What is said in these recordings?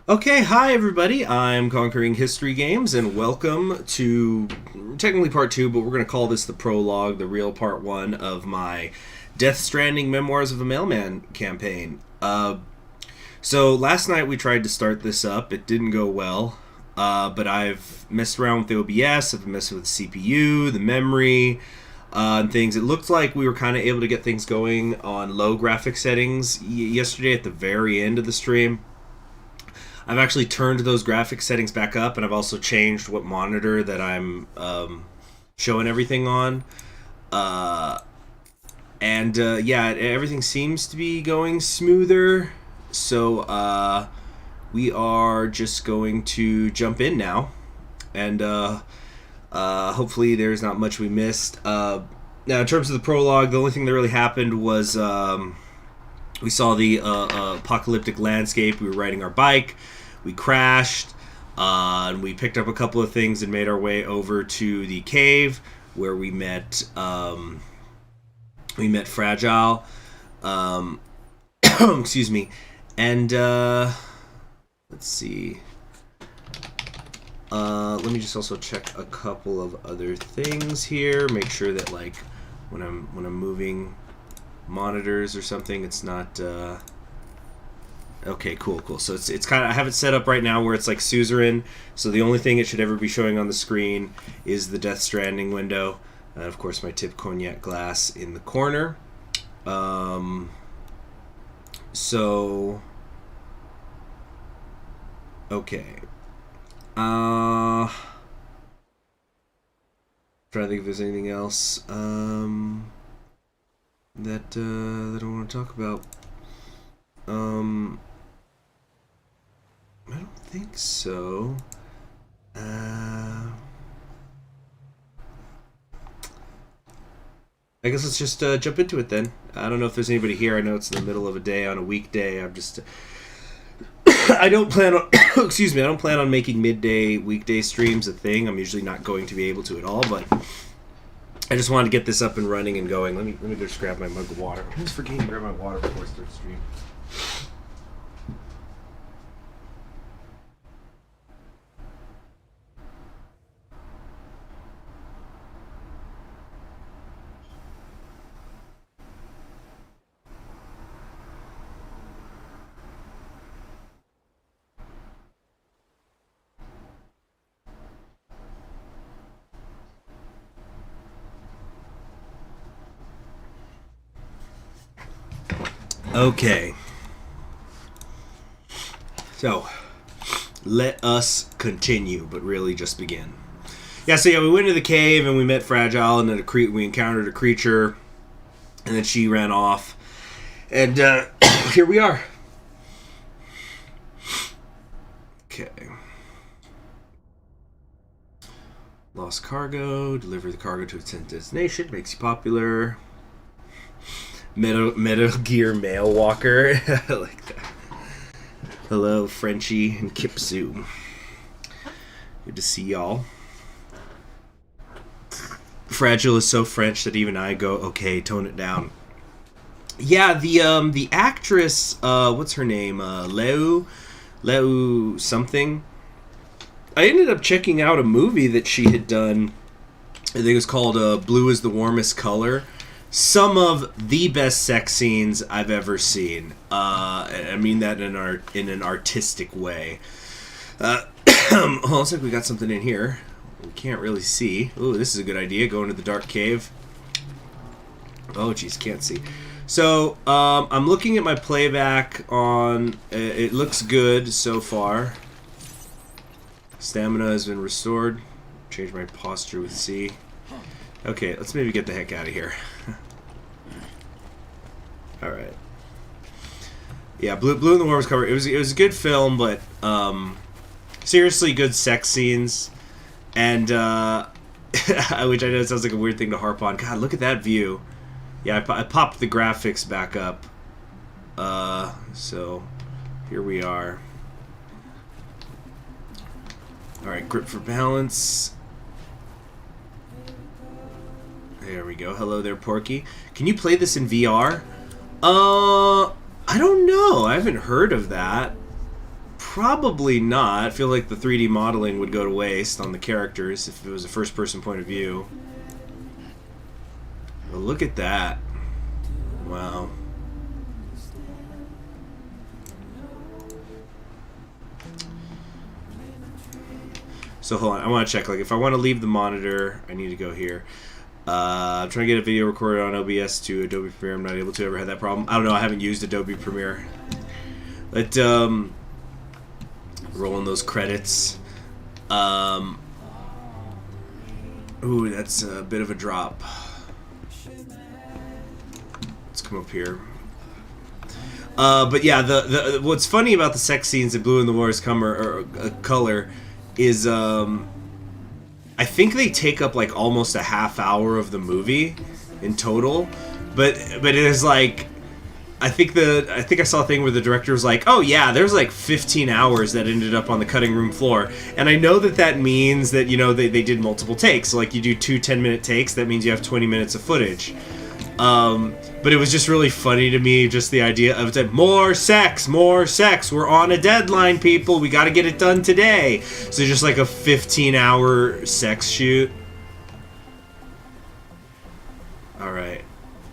Okay, hi everybody. I'm Conquering History Games, and welcome to technically part two, but we're going to call this the prologue, the real part one of my Death Stranding Memoirs of a Mailman campaign. So last night we tried to start this up. It didn't go well, but I've messed around with the OBS, I've messed with the CPU, the memory, and things. It looked like we were kind of able to get things going on low graphic settings yesterday at the very end of the stream. I've actually turned those graphic settings back up, and I've also changed what monitor that I'm showing everything on. Yeah, everything seems to be going smoother. So we are just going to jump in now, and hopefully there's not much we missed. Now, in terms of the prologue, the only thing that really happened was we saw the apocalyptic landscape. We were riding our bike. We crashed. And we picked up a couple of things and made our way over to the cave where we met Fragile. Excuse me. And let's see. Let me just also check a couple of other things here. Make sure that like when I'm moving monitors or something, it's not okay, cool. So it's kind of, I have it set up right now where it's like suzerain, so the only thing it should ever be showing on the screen is the Death Stranding window, and of course my tip cognac glass in the corner. So okay, trying to think if there's anything else that I want to talk about. I don't think so. I guess let's just jump into it then. I don't know if there's anybody here. I know it's in the middle of a day on a weekday. I'm just I don't plan on excuse me, I don't plan on making midday weekday streams a thing. I'm usually not going to be able to at all, but I just wanted to get this up and running and going. Let me just grab my mug of water. I almost forget to grab my water before I start the stream. Okay. So, let us continue, but really just begin. Yeah, so we went into the cave and we met Fragile, and then we encountered a creature, and then she ran off. And here we are. Okay. Lost cargo. Deliver the cargo to its destination. Makes you popular. Metal Gear Mail Walker. I like that. Hello, Frenchie and Kipsu. Good to see y'all. Fragile is so French that even I go, okay, tone it down. Yeah, the actress, what's her name? Leu something. I ended up checking out a movie that she had done. I think it was called Blue is the Warmest Color. Some of the best sex scenes I've ever seen. I mean that in an artistic way. Looks like we got something in here. We can't really see. Ooh, this is a good idea. Go into the dark cave. Oh, jeez, can't see. So, I'm looking at my playback on... It looks good so far. Stamina has been restored. Change my posture with C. Okay, let's maybe get the heck out of here. Alright. Yeah, Blue in the Warmest cover. It was a good film, but seriously good sex scenes. And which I know sounds like a weird thing to harp on. God, look at that view. Yeah, I popped the graphics back up. So here we are. Alright, grip for balance. There we go. Hello there, Porky. Can you play this in VR? I don't know. I haven't heard of that. Probably not. I feel like the 3D modeling would go to waste on the characters if it was a first-person point of view. But look at that. Wow. So hold on, I want to check, like, if I want to leave the monitor, I need to go here. I'm trying to get a video recorded on OBS to Adobe Premiere. I'm not able to. Ever had that problem? I don't know. I haven't used Adobe Premiere. But rolling those credits. Ooh, that's a bit of a drop. Let's come up here. But yeah, the what's funny about the sex scenes in Blue and the Warrior's Color is I think they take up like almost a half hour of the movie in total, but it is like I think I saw a thing where the director was like, oh yeah, there's like 15 hours that ended up on the cutting room floor, and I know that means that, you know, they did multiple takes. So like you do 2 10-minute takes, that means you have 20 minutes of footage. But it was just really funny to me, just the idea of that more sex, we're on a deadline, people, we gotta get it done today. So just like a 15-hour sex shoot. Alright,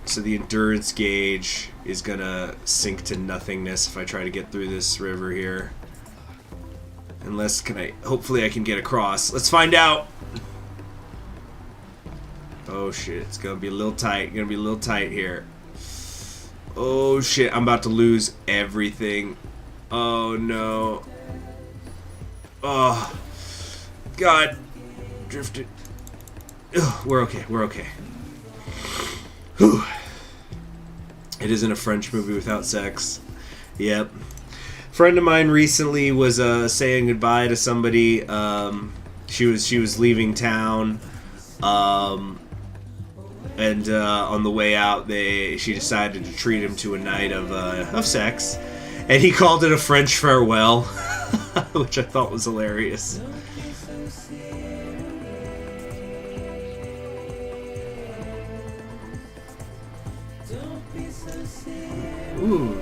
so the endurance gauge is gonna sink to nothingness if I try to get through this river here. Unless, hopefully I can get across. Let's find out! Oh shit, it's gonna be a little tight, here. Oh shit, I'm about to lose everything. Oh no. Oh. God. Drifted. Ugh, we're okay. Whew. It isn't a French movie without sex. Yep. A friend of mine recently was saying goodbye to somebody. She was leaving town. And on the way out, she decided to treat him to a night of sex, and he called it a French farewell, which I thought was hilarious. Ooh.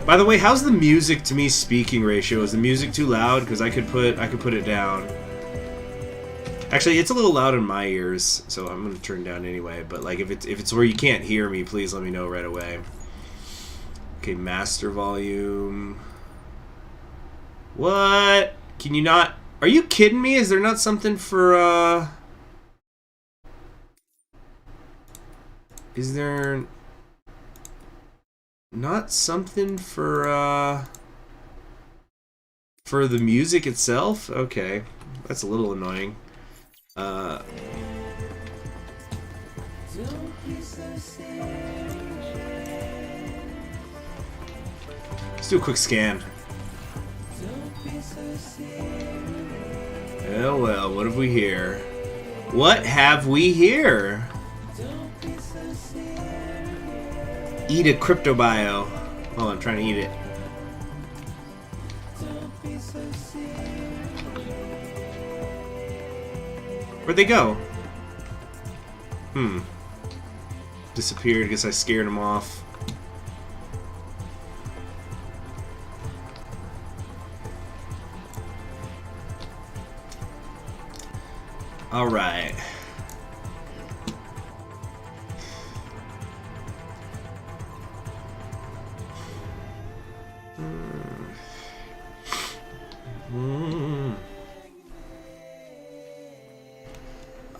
By the way, how's the music to me speaking ratio? Is the music too loud? Because I could put it down. Actually, it's a little loud in my ears, so I'm gonna turn it down anyway. But like, if it's where you can't hear me, please let me know right away. Okay, master volume. What? Can you not? Are you kidding me? Is there not something for Is there not something for the music itself? Okay, that's a little annoying. Let's do a quick scan. Oh well, what have we here? What have we here? Eat a cryptobio. Oh, I'm trying to eat it. Where'd they go? Disappeared. Guess I scared them off. Alright.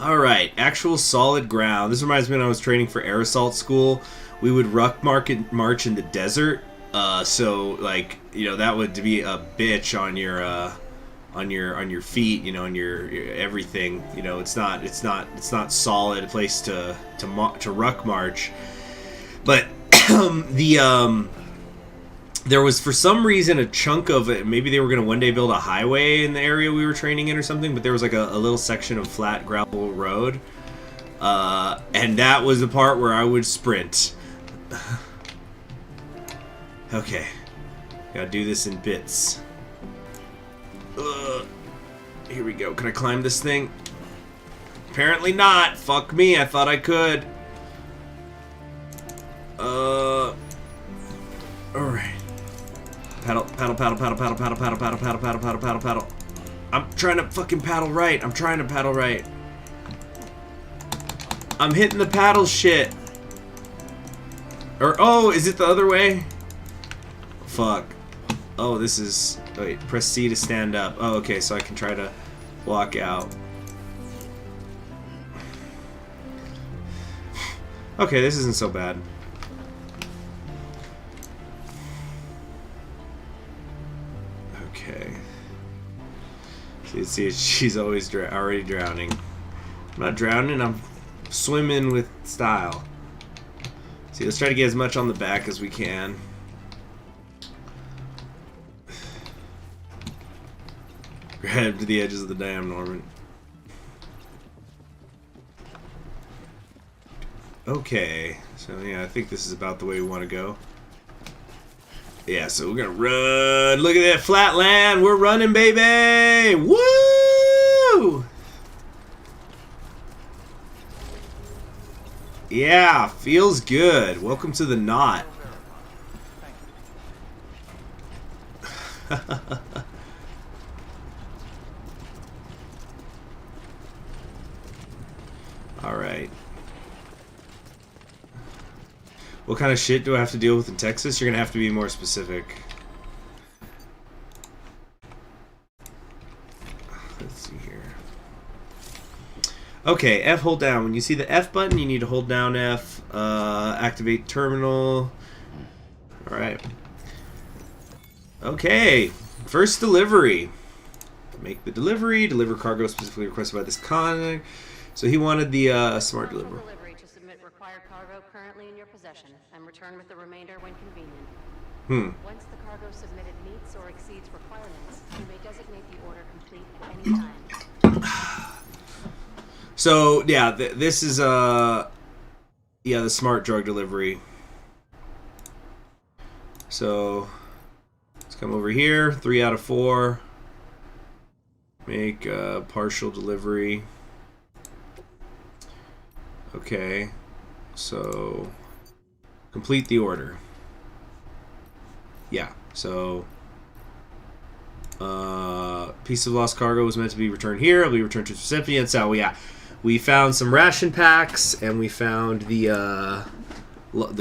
Alright, actual solid ground. This reminds me when I was training for air assault school, we would ruck march in the desert. So like, you know, that would be a bitch on your feet, you know, on your everything. You know, it's not solid place to ruck march. But there was, for some reason, a chunk of it. Maybe they were going to one day build a highway in the area we were training in or something, but there was like a little section of flat gravel road. And that was the part where I would sprint. Okay. Gotta do this in bits. Here we go. Can I climb this thing? Apparently not. Fuck me. I thought I could. Alright. Paddle, paddle, paddle, paddle, paddle, paddle, paddle, paddle, paddle, paddle, paddle, paddle, paddle. I'm trying to fucking paddle right. I'm trying to paddle right. I'm hitting the paddle shit. Or, oh, is it the other way? Fuck. Oh, this is... Wait, press C to stand up. Oh, okay, so I can try to walk out. Okay, this isn't so bad. Okay. See, she's always already drowning. I'm not drowning, I'm swimming with style. See, let's try to get as much on the back as we can. Grab to the edges of the dam, Norman. Okay, so yeah, I think this is about the way we want to go. Yeah, so we're gonna run. Look at that flat land. We're running, baby. Woo! Yeah, feels good. Welcome to the knot. All right. What kind of shit do I have to deal with in Texas? You're gonna have to be more specific. Let's see here. Okay, F hold down. When you see the F button, you need to hold down F. Activate terminal. Alright. Okay. First delivery. Make the delivery. Deliver cargo specifically requested by this con. So he wanted the smart delivery. Required cargo currently in your possession, and return with the remainder when Hmm. convenient. Once the cargo submitted meets or exceeds requirements, you may designate the order complete at any time. So yeah, this is yeah, the smart drug delivery. So let's come over here. 3 out of 4. Make partial delivery. Okay. So, complete the order. Yeah, so, piece of lost cargo was meant to be returned here. It'll be returned to the recipient. So, yeah, we found some ration packs, and we found the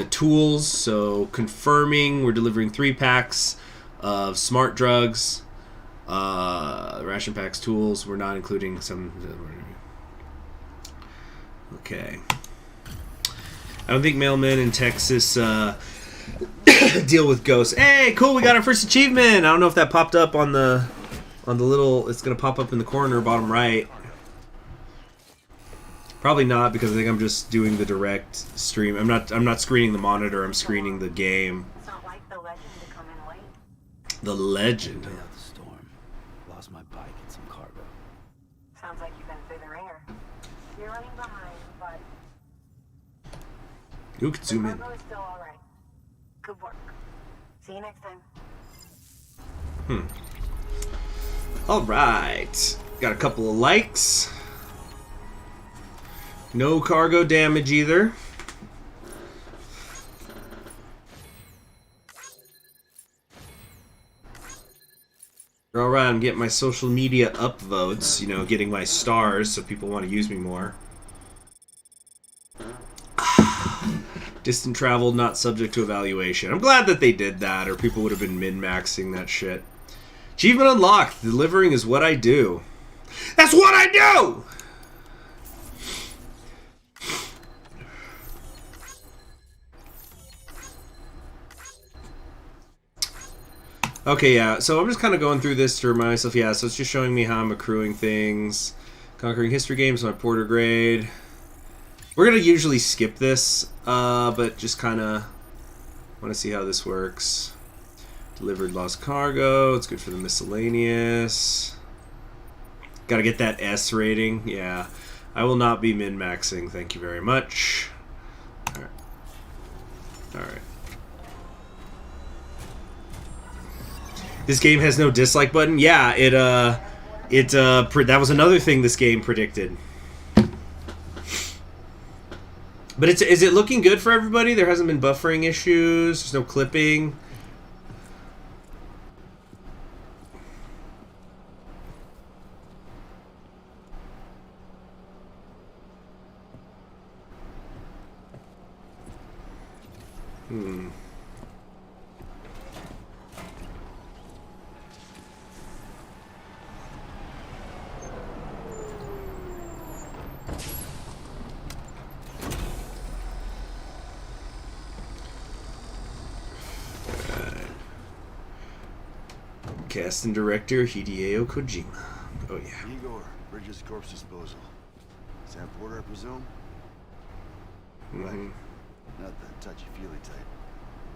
tools. So, confirming we're delivering 3 packs of smart drugs. Ration packs, tools. We're not including some... Okay. I don't think mailmen in Texas deal with ghosts. Hey, cool! We got our first achievement. I don't know if that popped up on the little. It's gonna pop up in the corner, bottom right. Probably not, because I think I'm just doing the direct stream. I'm not screening the monitor. I'm screening the game. It's not like the legend to come in late. The legend. Yeah, the storm. Lost my bike and some cargo. Sounds like you've been through the ringer. You're running behind, but You could zoom the in. cargo is still all right. Good work. See you next time. All right. Got a couple of likes. No cargo damage either. All right, I'm getting my social media upvotes, you know, getting my stars so people want to use me more. Distant travel not subject to evaluation. I'm glad that they did that, or people would have been min-maxing that shit. Achievement unlocked. Delivering is what I do. That's what I do! Okay, yeah, so I'm just kind of going through this to remind myself, yeah, so it's just showing me how I'm accruing things. Conquering history games, my porter grade. We're going to usually skip this, but just kind of want to see how this works. Delivered lost cargo, it's good for the miscellaneous. Got to get that S rating, yeah. I will not be min-maxing, thank you very much. Alright. Alright. This game has no dislike button. Yeah, that was another thing this game predicted. But is it looking good for everybody? There hasn't been buffering issues. There's no clipping. Casting director Hideo Kojima. Oh yeah. Igor, Bridges corpse disposal. Sam Porter, I presume? Mhm. Right. Not the touchy-feely type.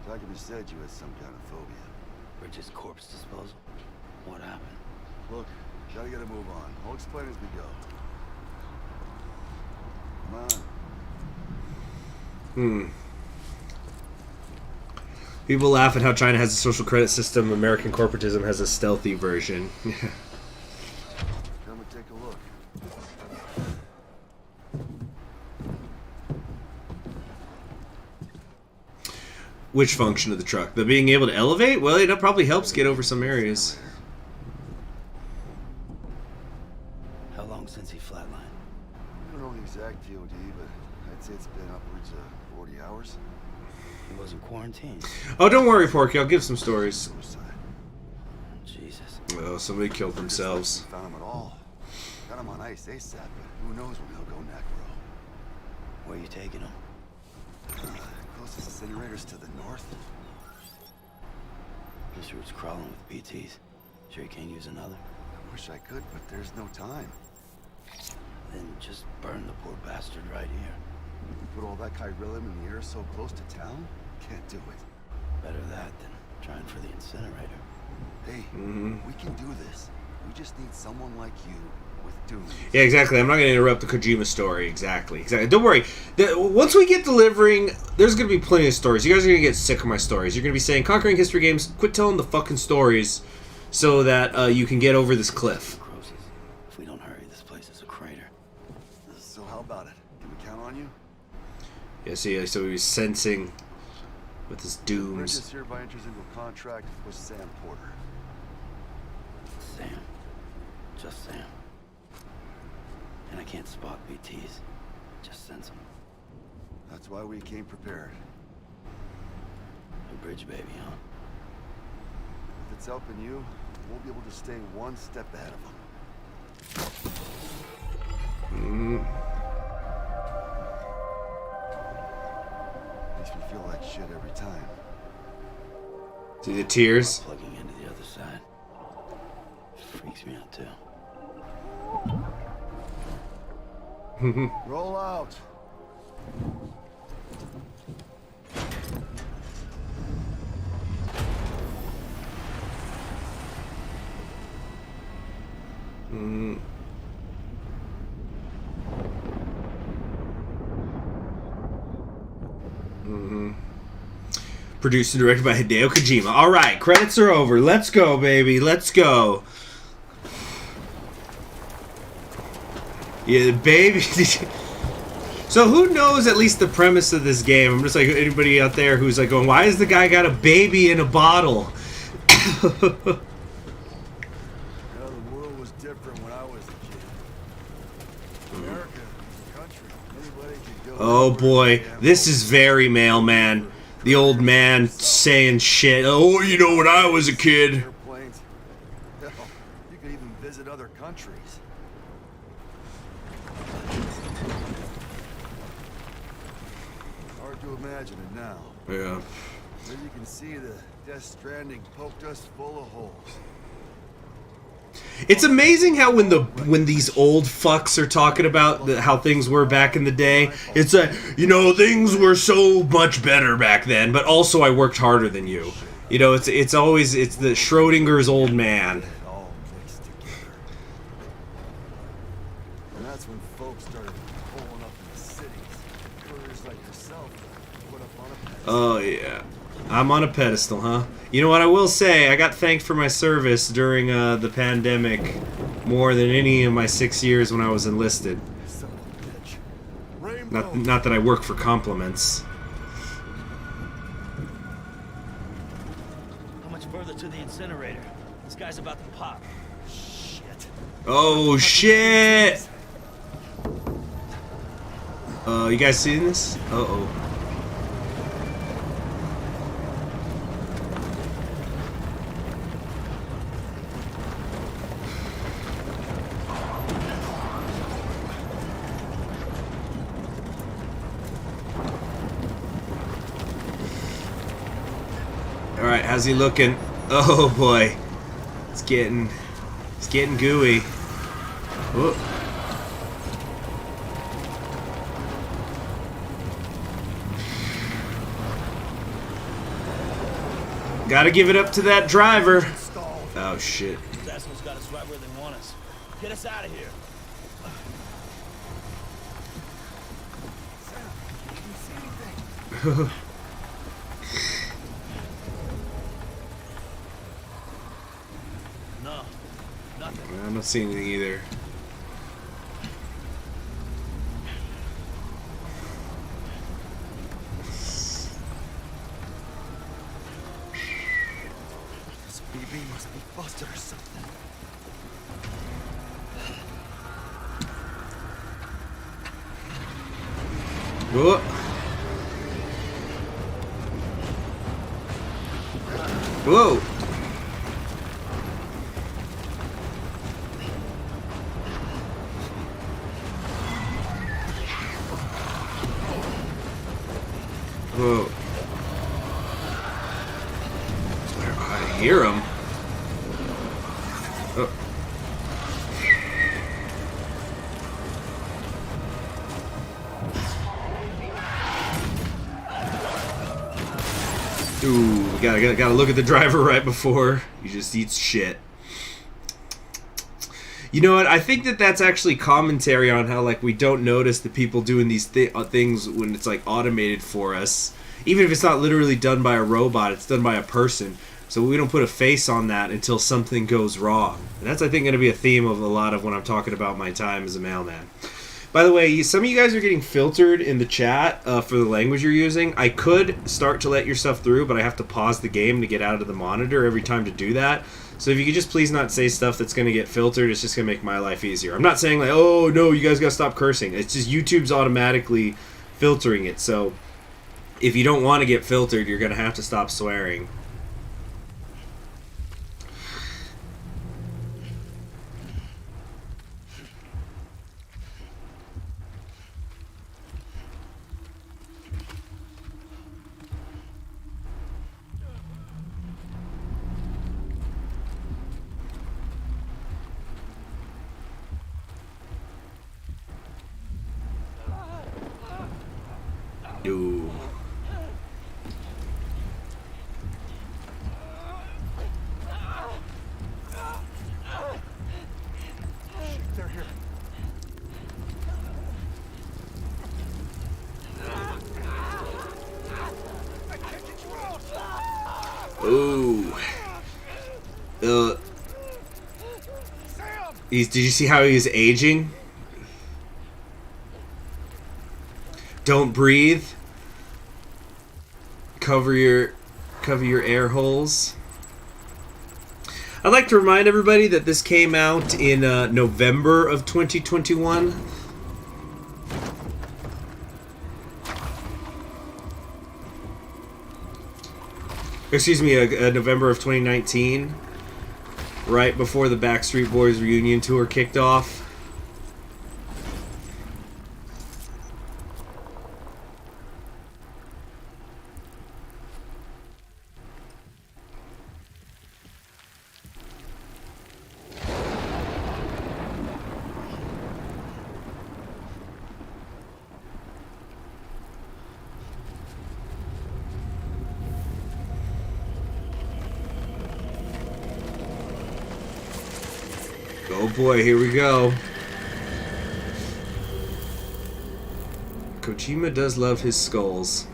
Takumi said you had some kind of phobia. Bridges corpse disposal? What happened? Look, gotta get a move on. I'll explain as we go. Come on. People laugh at how China has a social credit system. American corporatism has a stealthy version. Come and take a look. Which function of the truck? The being able to elevate? Well, it probably helps get over some areas. How long since he flatlined? I don't know the exact TOD, but I'd say it's been upwards of 40 hours. He wasn't quarantined. Oh, don't worry, Porky. I'll give some stories. Suicide. Jesus. Oh, somebody killed themselves. We found him at all. Got him on ice ASAP, but who knows when he'll go necro. Where are you taking him? Closest incinerators to the north. This route's crawling with BTs. Sure you can't use another? I wish I could, but there's no time. Then just burn the poor bastard right here. Put all that chiralium in the air so close to town? Can't do it. Better that than trying for the incinerator. Hey, we can do this. We just need someone like you with dudes. Yeah, exactly. I'm not going to interrupt the Kojima story. Exactly. Don't worry. Once we get delivering, there's going to be plenty of stories. You guys are going to get sick of my stories. You're going to be saying, Conquering History Games, quit telling the fucking stories so that you can get over this cliff. Crosses. If we don't hurry, this place is a crater. So how about it? Can we count on you? Yeah, see, so he was sensing with his dooms. Bridges hereby enters into a contract with Sam Porter. Sam. Just Sam. And I can't spot BTs. Just sense them. That's why we came prepared. A bridge baby, huh? If it's helping you, we'll be able to stay one step ahead of them. Makes me feel like shit every time. See the tears? Plugging into the other side. Freaks me out too. Roll out. Produced and directed by Hideo Kojima. All right, credits are over. Let's go, baby. Let's go. Yeah, baby. So who knows at least the premise of this game? I'm just like anybody out there who's like going, why has the guy got a baby in a bottle? You know, the world was different when I was a kid. America was a country. Anybody could go. Oh boy, this is very Mailman. The old man saying shit. Oh, you know, when I was a kid. Airplanes. Hell, you could even visit other countries. Hard to imagine it now. Yeah. As you can see, the Death Stranding poked us full of holes. It's amazing how when these old fucks are talking about how things were back in the day, it's like, you know, things were so much better back then, but also I worked harder than you. You know, it's always the Schrodinger's old man. It all mixed together. And that's when folks started pulling up in the cities. Couriers like yourself put up on a pedestal. Oh yeah. I'm on a pedestal, huh? You know what I will say? I got thanked for my service during the pandemic more than any of my 6 years when I was enlisted. Son of a bitch. Rainbow. Not that I work for compliments. How much further to the incinerator? This guy's about to pop. Shit. Oh shit! You guys seeing this? Uh-oh. Alright, how's he looking? Oh boy. It's getting gooey. Whoa. Gotta give it up to that driver. Oh shit. These assholes got us right where they want us. Get us out of here. Sam, can you see anything? No, nothing. I'm not seeing anything either. This BB must be busted or something. Whoa. Whoa. Whoa. I hear him. Oh. Ooh, we gotta look at the driver right before he just eats shit. You know what? I think that's actually commentary on how like we don't notice the people doing these things when it's like automated for us. Even if it's not literally done by a robot, it's done by a person. So we don't put a face on that until something goes wrong. And that's, I think, going to be a theme of a lot of when I'm talking about my time as a mailman. By the way, some of you guys are getting filtered in the chat for the language you're using. I could start to let your stuff through, but I have to pause the game to get out of the monitor every time to do that. So if you could just please not say stuff that's going to get filtered, it's just going to make my life easier. I'm not saying like, oh, no, you guys got to stop cursing. It's just YouTube's automatically filtering it. So if you don't want to get filtered, you're going to have to stop swearing. Ooh. They're here. I can't get you out. Ooh. Sam! Did you see how he's aging? Don't breathe. Cover your air holes. I'd like to remind everybody that this came out in November of 2021. Excuse me, November of 2019. Right before the Backstreet Boys reunion tour kicked off. Oh boy, here we go. Kojima does love his skulls.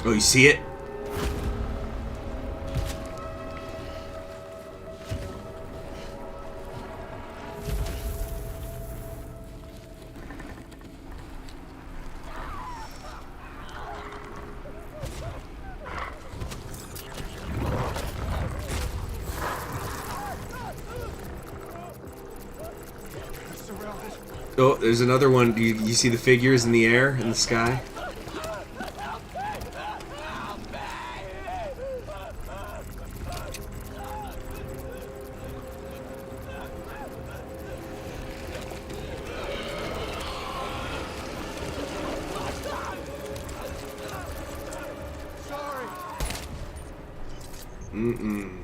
Oh, you see it? Surrounded. Oh, there's another one. You see the figures in the air, in the sky? Mm-mm.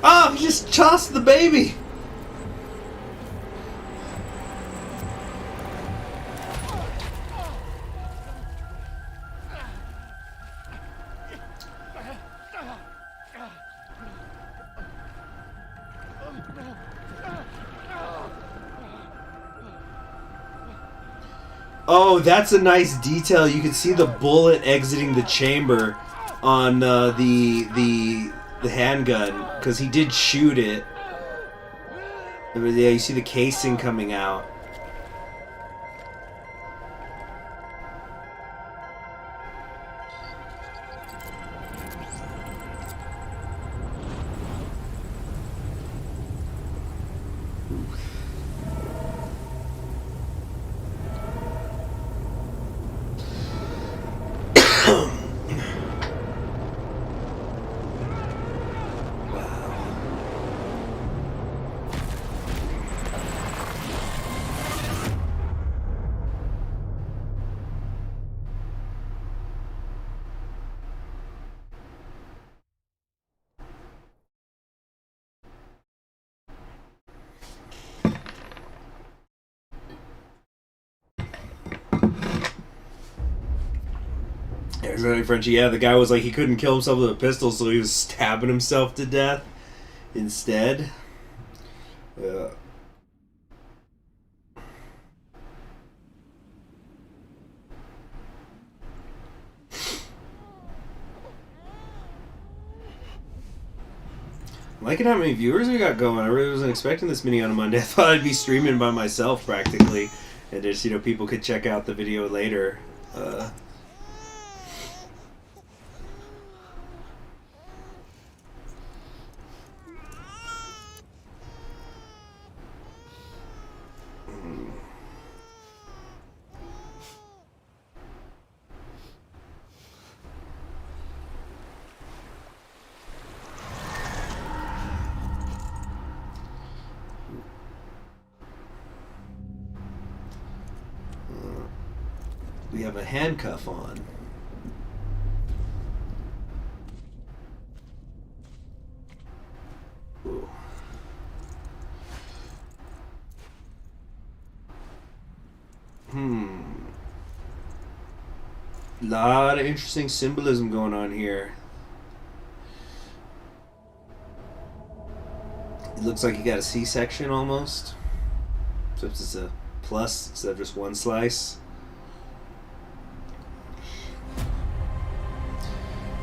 Oh, he just tossed the baby. Oh, that's a nice detail. You can see the bullet exiting the chamber on the handgun, because he did shoot it. Yeah, you see the casing coming out. There's really Frenchie. Yeah, the guy was like, he couldn't kill himself with a pistol, so he was stabbing himself to death instead. Yeah. I'm liking how many viewers we got going. I really wasn't expecting this many on a Monday. I thought I'd be streaming by myself practically, and just, you know, people could check out the video later. We have a handcuff on. Ooh. Lot of interesting symbolism going on here. It looks like you got a C-section almost. Except it's a plus instead of just one slice.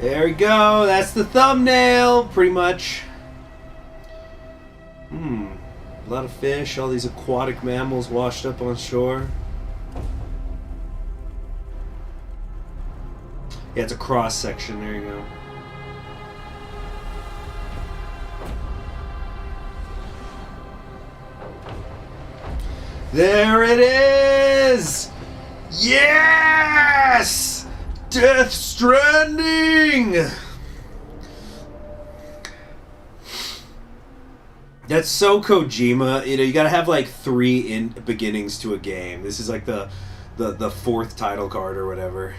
There we go. That's the thumbnail, pretty much. A lot of fish, all these aquatic mammals washed up on shore. Yeah, it's a cross section. There you go. There it is! Yes! Death Stranding! That's so Kojima. You know, you gotta have like 3 beginnings to a game. This is like the 4th title card or whatever.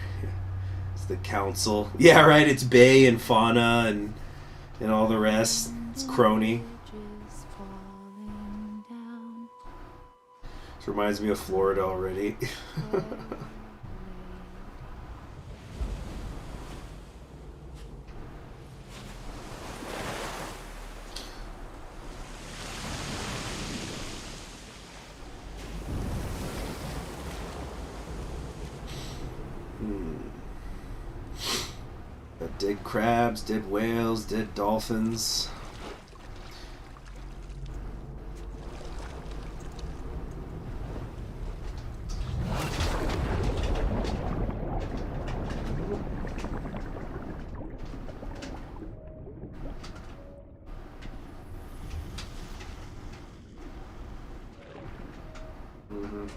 It's the council. Yeah, right. It's Bay and Fauna and all the rest. It's Crony. This reminds me of Florida already. Dead crabs, dead whales, dead dolphins. Mm-hmm.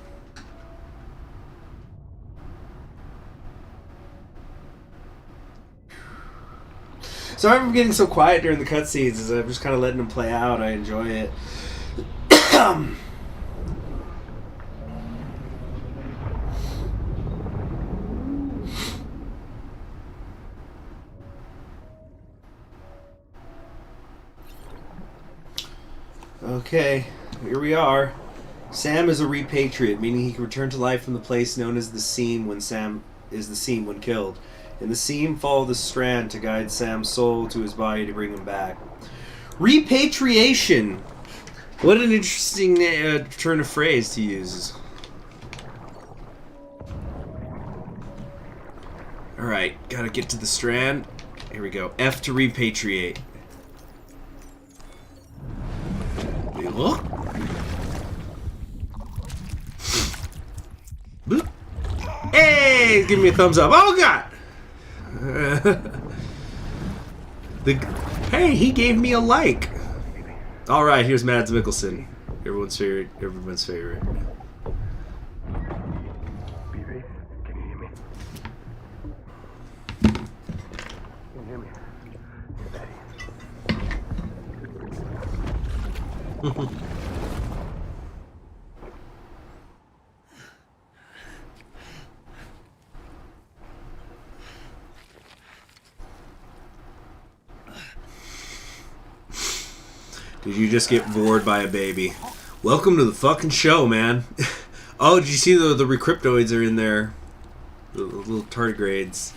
Sorry for getting so quiet during the cutscenes. As I'm just kind of letting them play out. I enjoy it. Okay, here we are. Sam is a repatriate, meaning he can return to life from the place known as the Seam when Sam is the Seam when killed. In the Seam, follow the strand to guide Sam's soul to his body to bring him back. Repatriation! What an interesting turn of phrase to use. Alright, gotta get to the strand. Here we go. F to repatriate. Look. Boop. Hey, give me a thumbs up. Oh god. Hey, he gave me a like. All right, here's Mads Mikkelsen, everyone's favorite. BB, can you hear me? Can you hear me? Daddy. Did you just get bored by a baby? Welcome to the fucking show, man. Oh, did you see the recryptoids are in there? The little tardigrades.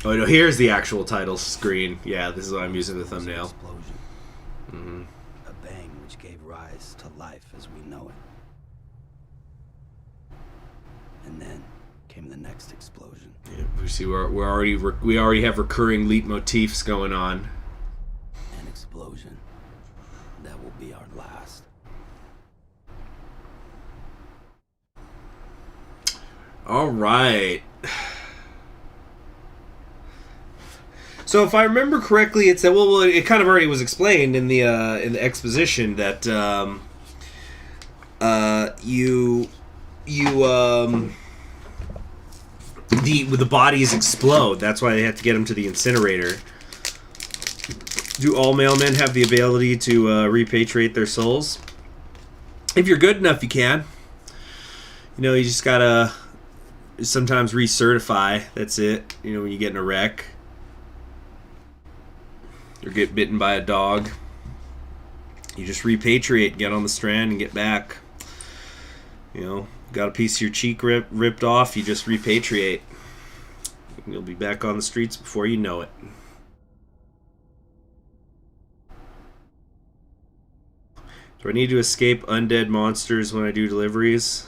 Oh no, here's the actual title screen. Yeah, this is what I'm using the thumbnail. Explosion. Mm-hmm. A bang which gave rise to life as we know it. And then came the next explosion. Yeah, we see we already have recurring leitmotifs going on. An explosion that will be our last. All right. So if I remember correctly, it said well, it kind of already was explained in the exposition that the bodies explode. That's why they have to get them to the incinerator. Do all mailmen have the ability to repatriate their souls? If you're good enough, you can. You know, you just gotta sometimes recertify. That's it. You know, when you get in a wreck. Or get bitten by a dog. You just repatriate, get on the strand, and get back. You know, got a piece of your cheek ripped off, you just repatriate. You'll be back on the streets before you know it. Do I need to escape undead monsters when I do deliveries?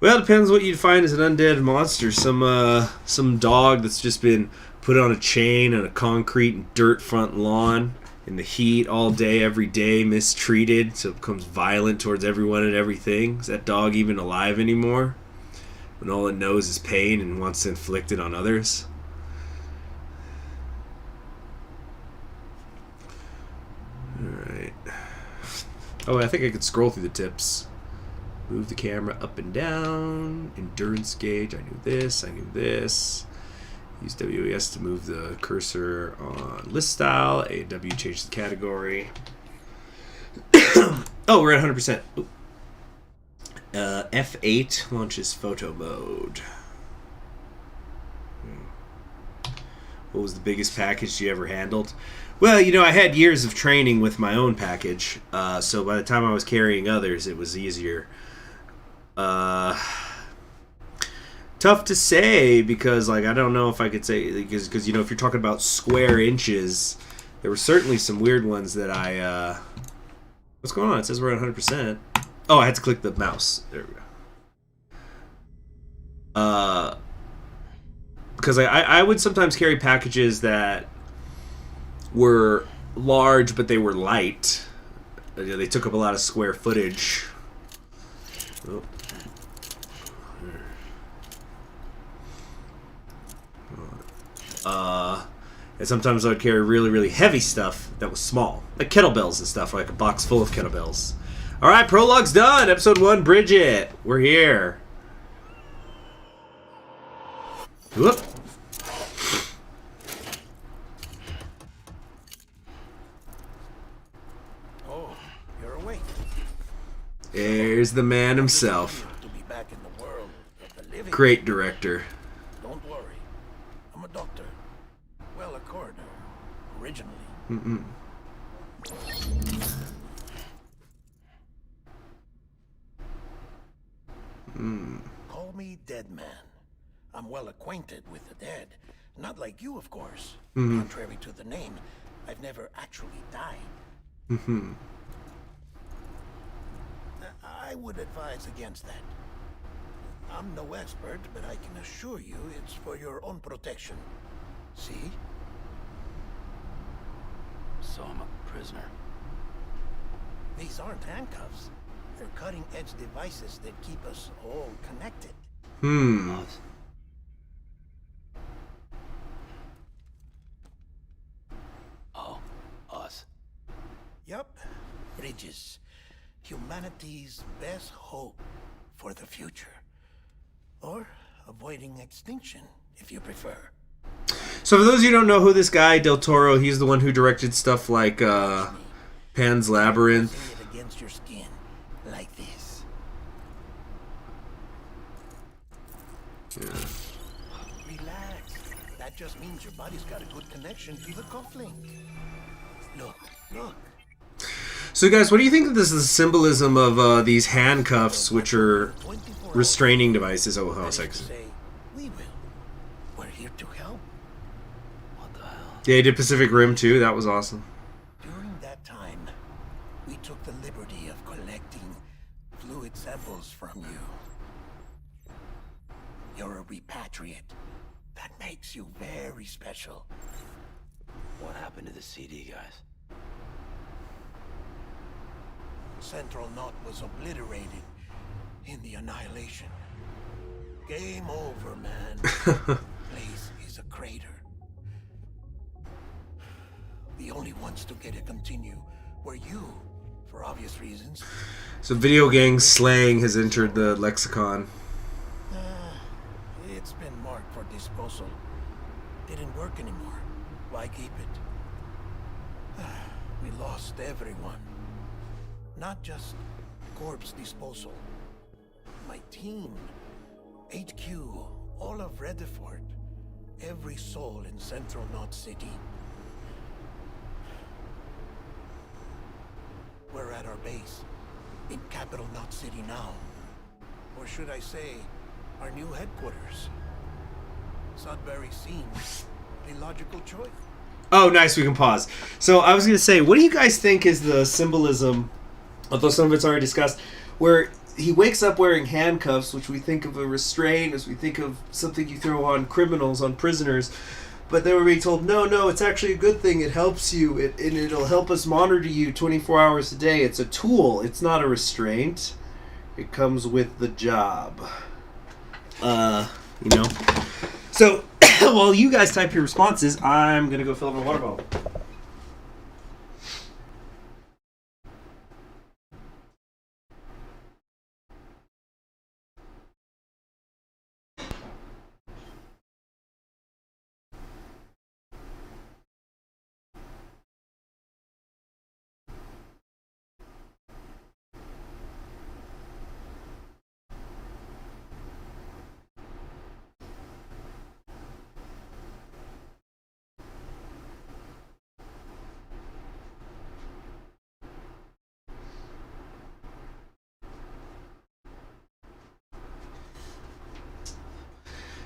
Well, it depends what you'd find as an undead monster. Some dog that's just been put on a chain on a concrete and dirt front lawn in the heat all day, every day, mistreated, so it becomes violent towards everyone and everything. Is that dog even alive anymore? When all it knows is pain and wants to inflict it on others? Alright. Oh, I think I could scroll through the tips. Move the camera up and down. Endurance gauge. I knew this. I knew this. Use WAS to move the cursor on list style. AW change the category. Oh, we're at 100%. F8 launches photo mode. What was the biggest package you ever handled? Well, you know, I had years of training with my own package, so by the time I was carrying others, it was easier. Tough to say, because, like, I don't know if I could say, because you know, if you're talking about square inches, there were certainly some weird ones that I, what's going on? It says we're at 100%. Oh, I had to click the mouse. There we go. Because I would sometimes carry packages that were large, but they were light. They took up a lot of square footage. Oh. And sometimes I would carry really, really heavy stuff that was small. Like kettlebells and stuff, like a box full of kettlebells. Alright, Prologue's done! Episode 1, Bridget! We're here. Whoop. Oh, you're awake. There's the man himself. To be back in the world of the living. Great director. Don't worry. I'm a doctor. Well, a coroner. Originally. Mm-mm. Call me Dead Man. I'm well acquainted with the dead. Not like you, of course. Contrary to the name, I've never actually died. Mm-hmm. I would advise against that. I'm no expert, but I can assure you it's for your own protection. See? So I'm a prisoner. These aren't handcuffs. They're cutting-edge devices that keep us all connected. Us. Oh, us. Yup. Bridges. Humanity's best hope for the future. Or avoiding extinction, if you prefer. So for those of you who don't know who this guy, Del Toro, he's the one who directed stuff like Pan's Labyrinth. Pressing it against your skin, like this. Relax. That just means your body's got a good connection to the cufflink. Look, look. So guys, what do you think of this the symbolism of these handcuffs, which are 24 restraining devices? Oh, hours oh, ready to sex. say, we will. We're here to help. What the hell? Yeah, he did Pacific Rim too. That was awesome. During that time, we took the liberty of collecting fluid samples from you. You're a repatriate. That makes you very special. What happened to the CD guys? Central Knot was obliterated in the annihilation. Game over, man. Place is a crater. The only ones to get it continue were you, for obvious reasons. So video gang slang has entered the lexicon. It's been marked for disposal. Didn't work anymore. Why keep it? We lost everyone. Not just corpse disposal. My team, HQ, all of Redefort, every soul in Central Knot City. We're at our base, in Capital Knot City now. Or should I say, our new headquarters. Sudbury seems a logical choice. Oh, nice. We can pause. So I was going to say, what do you guys think is the symbolism, although some of it's already discussed, where he wakes up wearing handcuffs, which we think of a restraint, as we think of something you throw on criminals, on prisoners. But then we're being told, no, it's actually a good thing. It helps you, and it'll help us monitor you 24 hours a day. It's a tool. It's not a restraint. It comes with the job. You know. So while you guys type your responses, I'm gonna go fill up my water bottle.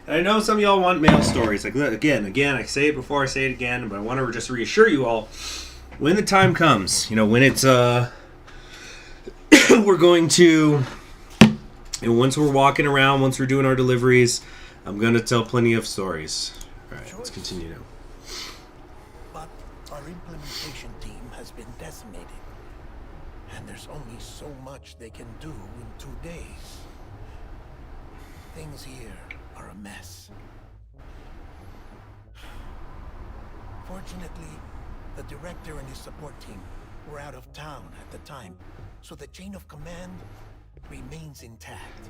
And I know some of y'all want mail stories. Like again, I say it before I say it again, but I want to just reassure you all, when the time comes, when it's we're going to, and once we're walking around, once we're doing our deliveries, I'm gonna tell plenty of stories. All right, let's continue now. But our implementation team has been decimated. And there's only so much they can do in 2 days. Things here are a mess. Fortunately, the director and his support team were out of town at the time, so the chain of command remains intact.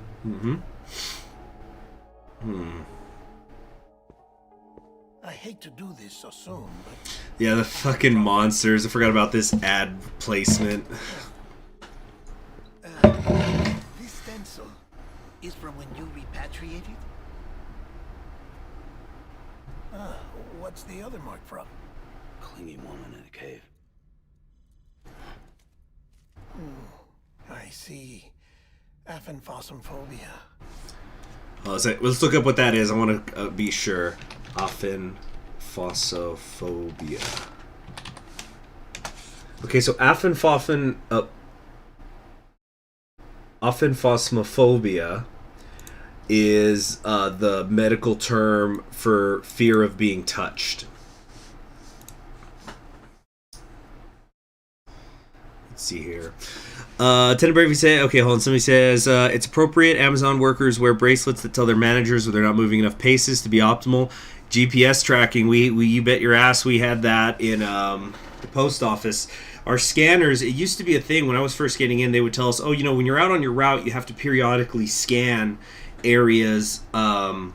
I hate to do this so soon, but... Yeah, the fucking monsters. I forgot about this ad placement. This stencil is from when you repatriated? What's the other mark from? Clingy woman in a cave. I see. Aphenphosmophobia. Let's look up what that is. I want to be sure. Aphenphosmophobia. Okay, so aphenphosmophobia is the medical term for fear of being touched. Let's see here. Tenant Bravey say, okay, hold on. Somebody says, it's appropriate. Amazon workers wear bracelets that tell their managers they're not moving enough paces to be optimal. GPS tracking, we you bet your ass we had that in the post office. Our scanners, it used to be a thing when I was first getting in, they would tell us, oh, you know, when you're out on your route, you have to periodically scan areas on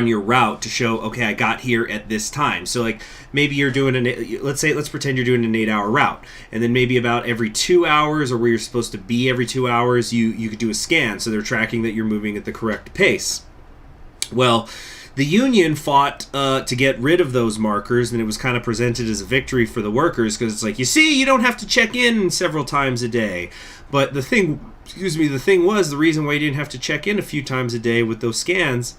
your route to show, okay, I got here at this time. So like maybe you're doing let's pretend you're doing an 8-hour route, and then maybe about every 2 hours, or where you're supposed to be every 2 hours, you could do a scan, so they're tracking that you're moving at the correct pace. Well, the union fought to get rid of those markers, and it was kind of presented as a victory for the workers, because it's like, you see, you don't have to check in several times a day. But the thing was, the reason why you didn't have to check in a few times a day with those scans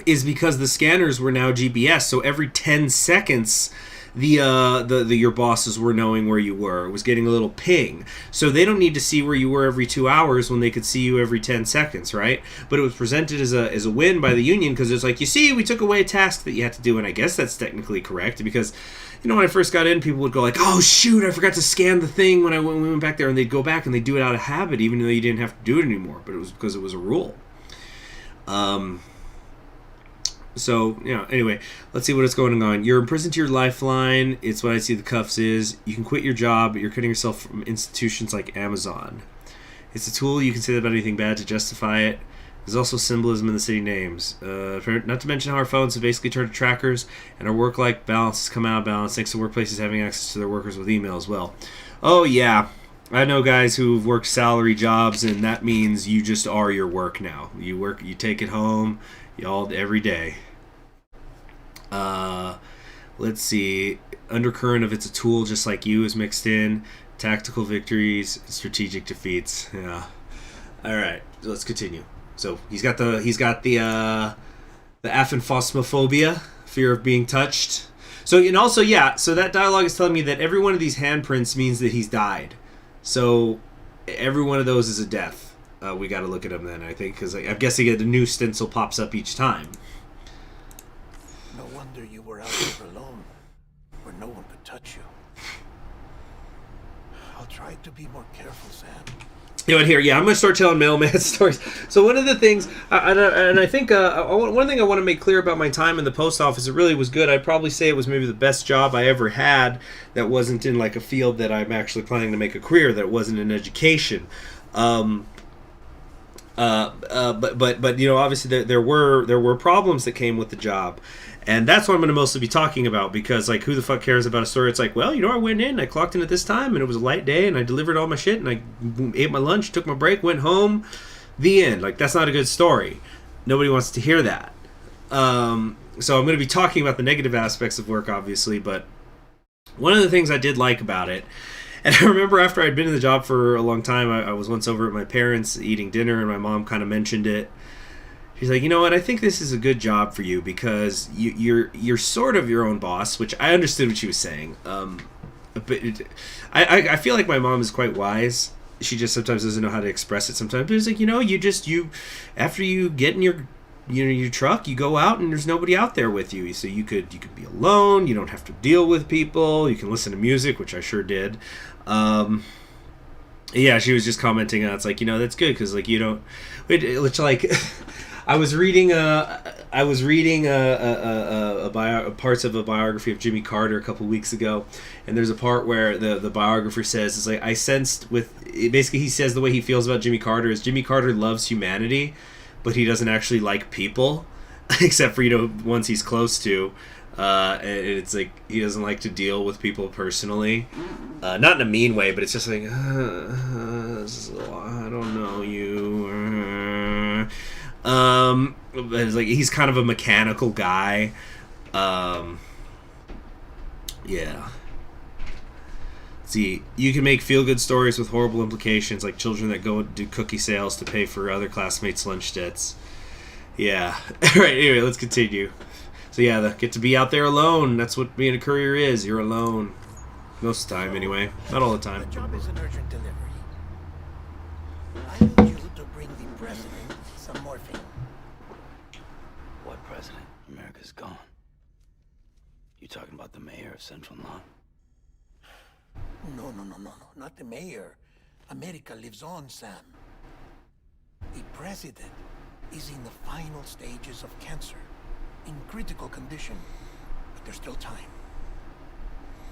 is because the scanners were now GPS. So every 10 seconds, your bosses were knowing where you were. It was getting a little ping. So they don't need to see where you were every 2 hours when they could see you every 10 seconds, right? But it was presented as a win by the union, because it's like, you see, we took away a task that you had to do. And I guess that's technically correct, because, you know, when I first got in, people would go like, oh, shoot, I forgot to scan the thing when we went back there. And they'd go back and they'd do it out of habit, even though you didn't have to do it anymore. But it was because it was a rule. So, you know, anyway, let's see what's going on. You're imprisoned to your lifeline. It's what I see the cuffs is. You can quit your job, but you're cutting yourself from institutions like Amazon. It's a tool. You can say about anything bad to justify it. There's also symbolism in the city names. Not to mention how our phones have basically turned to trackers, and our work-life balance has come out of balance thanks to workplaces having access to their workers with email as well. Oh, yeah. I know guys who've worked salary jobs, and that means you just are your work now. You work, you take it home, every day. Let's see. Undercurrent of it's a tool just like you is mixed in. Tactical victories, strategic defeats. Yeah. All right. Let's continue. So he's got the aphenphosmophobia, fear of being touched. So, and also, yeah, so that dialogue is telling me that every one of these handprints means that he's died. So every one of those is a death. We got to look at them then, I think, because I'm guessing a new stencil pops up each time. No wonder you were out there alone, where no one could touch you. I'll try to be more careful, Sam. You know what, here, yeah, I'm going to start telling Mailman stories. So one of the things, and I think one thing I want to make clear about my time in the post office, it really was good. I'd probably say it was maybe the best job I ever had that wasn't in like a field that I'm actually planning to make a career, that wasn't in education. But you know, obviously there were problems that came with the job. And that's what I'm going to mostly be talking about, because, like, who the fuck cares about a story? It's like, well, you know, I went in, I clocked in at this time, and it was a light day, and I delivered all my shit, and I ate my lunch, took my break, went home, the end. Like, that's not a good story. Nobody wants to hear that. So I'm going to be talking about the negative aspects of work, obviously, but one of the things I did like about it, and I remember after I'd been in the job for a long time, I was once over at my parents' eating dinner, and my mom kind of mentioned it. She's like, you know what, I think this is a good job for you, because you're sort of your own boss, which I understood what she was saying. But I feel like my mom is quite wise. She just sometimes doesn't know how to express it sometimes. But it's like, you know, you after you get in your your truck, you go out and there's nobody out there with you, so you could be alone. You don't have to deal with people. You can listen to music, which I sure did. Yeah, she was just commenting on it's like, that's good because like you don't, which like I was reading parts of a biography of Jimmy Carter a couple weeks ago, and there's a part where the biographer says, it's like, I sensed basically he says the way he feels about Jimmy Carter is Jimmy Carter loves humanity, but he doesn't actually like people, except for ones he's close to, and it's like he doesn't like to deal with people personally, not in a mean way, but it's just like I don't know you. It's like he's kind of a mechanical guy. Yeah. See, you can make feel-good stories with horrible implications, like children that go and do cookie sales to pay for other classmates' lunch debts. Yeah. All right. Anyway, let's continue. So yeah, get to be out there alone. That's what being a courier is. You're alone. Most of the time, anyway. Not all the time. The job is an urgent delivery. I need you to bring the president some morphine. What president? America's gone. You talking about the mayor of Central Knot? No. Not the mayor. America lives on, Sam. The president is in the final stages of cancer. In critical condition. But there's still time.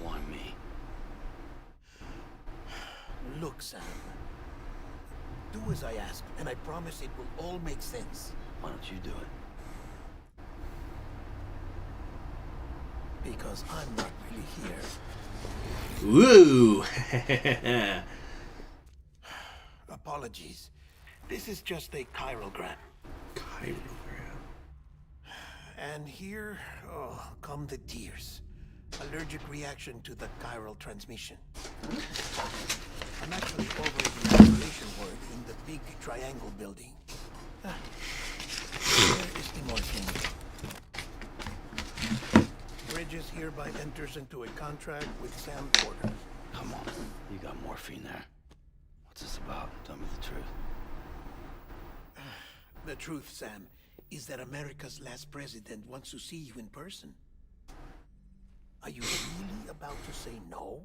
Why me? Look, Sam. Do as I ask, and I promise it will all make sense. Why don't you do it? Because I'm not really here. Woo! Apologies. This is just a chirogram. And here, come the tears. Allergic reaction to the chiral transmission. I'm actually over the isolation ward in the big triangle building. Where is the morphine? Bridges hereby enters into a contract with Sam Porter. Come on, you got morphine there. What's this about? Tell me the truth. The truth, Sam, is that America's last president wants to see you in person. Are you really about to say no?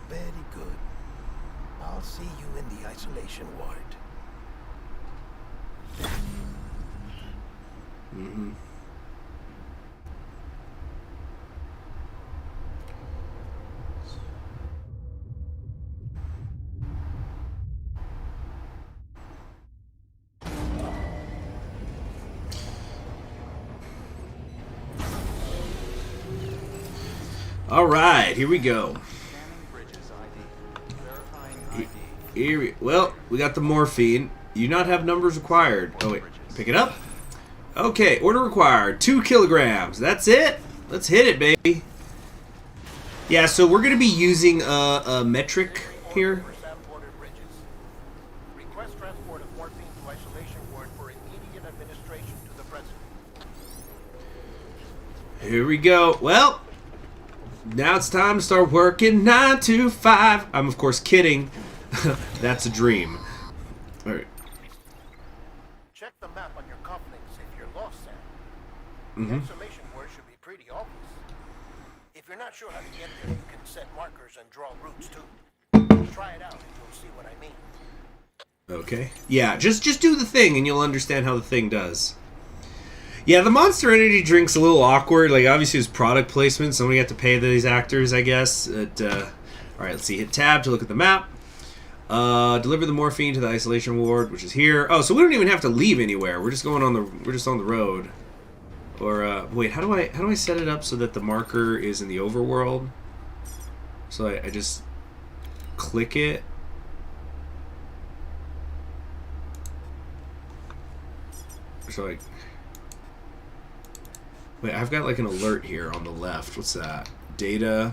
Very good. I'll see you in the isolation ward. All right, here we go. Well, we got the morphine. You not have numbers required. Oh wait, pick it up. Okay, order required. 2 kilograms. That's it. Let's hit it, baby. Yeah, so we're gonna be using a metric here. For Sam Porter Bridges. Request transport of morphine to isolation ward for immediate administration to the president. Here we go. Well, now it's time to start working 9 to 5. I'm of course kidding. That's a dream. All right. Check the map on your cufflinks if you're lost, Sam. The isolation word should be pretty obvious. If you're not sure how to get there, you can set markers and draw routes too. Try it out and you'll see what I mean. Okay. Yeah, just do the thing and you'll understand how the thing does. Yeah, the Monster Energy drink's a little awkward. Like, obviously it was product placement. Somebody had to pay these actors, I guess. All right, let's see. Hit tab to look at the map. Deliver the morphine to the isolation ward, which is here. Oh, so we don't even have to leave anywhere. We're just going on the road. Or wait, how do I set it up so that the marker is in the overworld? So I just click it. So Wait, I've got like an alert here on the left. What's that? Data.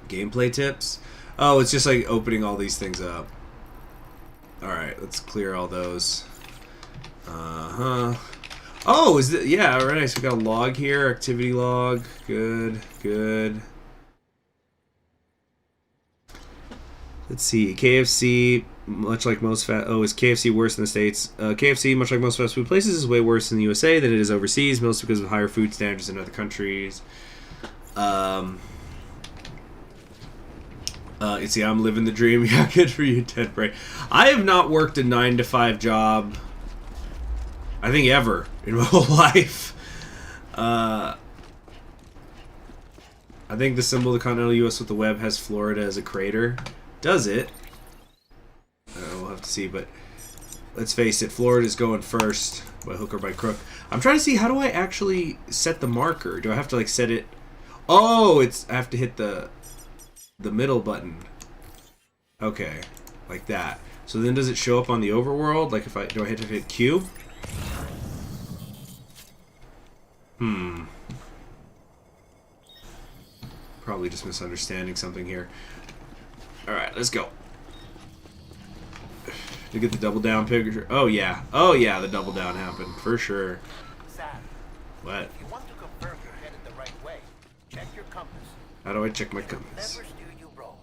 Gameplay tips. Oh, it's just like opening all these things up. Alright, let's clear all those. Oh, is it? Yeah, alright, so we got a log here. Activity log. Good, good. Let's see. KFC, much like most is KFC worse in the States? KFC, much like most fast food places, is way worse in the USA than it is overseas, mostly because of higher food standards in other countries. You see, I'm living the dream. Yeah, good for you, Ted Bray. I have not worked a 9-to-5 job, I think, ever in my whole life. I think the symbol of the continental U.S. with the web has Florida as a crater. Does it? We'll have to see, but let's face it, Florida's going first by hook or by crook. I'm trying to see, how do I actually set the marker? Do I have to like set it? Oh, I have to hit the middle button. Okay, like that. So then does it show up on the overworld? Like if do I have to hit Q? Probably just misunderstanding something here. Alright, let's go. To get the double down picture. Oh yeah. Oh yeah, the double down happened. For sure. Sam, What? if you want to confirm you're headed the right way, check your compass. How do I check my compass? Never steer you wrong.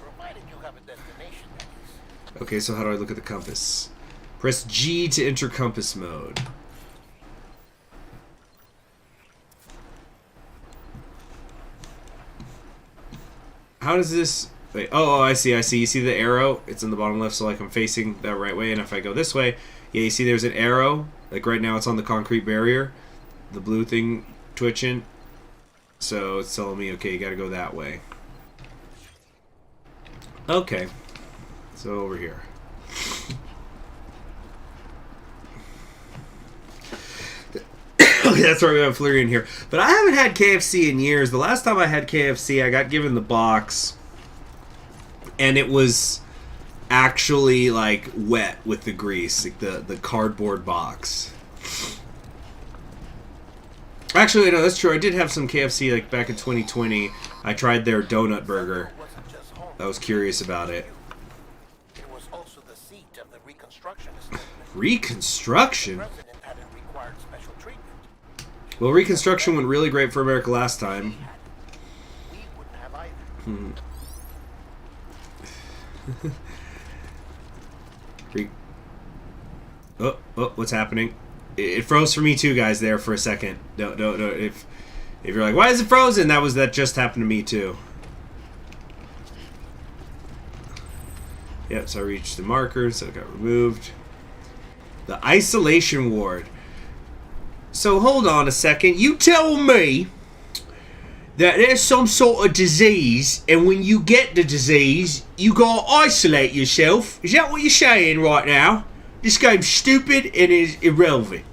Provided you have a destination, that is. Okay, so how do I look at the compass? Press G to enter compass mode. How does this... Wait, oh, I see. You see the arrow? It's in the bottom left, so like I'm facing that right way, and if I go this way, yeah, you see there's an arrow. Like right now it's on the concrete barrier. The blue thing twitching. So it's telling me, okay, you gotta go that way. Okay. So over here. Okay, that's why we have Flurry in here. But I haven't had KFC in years. The last time I had KFC, I got given the box, and it was actually like wet with the grease, like the cardboard box. Actually, no, that's true. I did have some KFC like back in 2020. I tried their donut burger. Wasn't just home. I was curious about it. It was also the seat of the Reconstruction establishment. Reconstruction? The president hadn't required special treatment. Well, Reconstruction went really great for America last time. We wouldn't have either. Oh, what's happening? It froze for me too, guys, there for a second. No. If you're like, why is it frozen? That just happened to me too. Yep, so I reached the marker, so it got removed. The isolation ward. So hold on a second. You tell me that there's some sort of disease, and when you get the disease, you gotta isolate yourself. Is that what you're saying right now? This game's stupid and is irrelevant.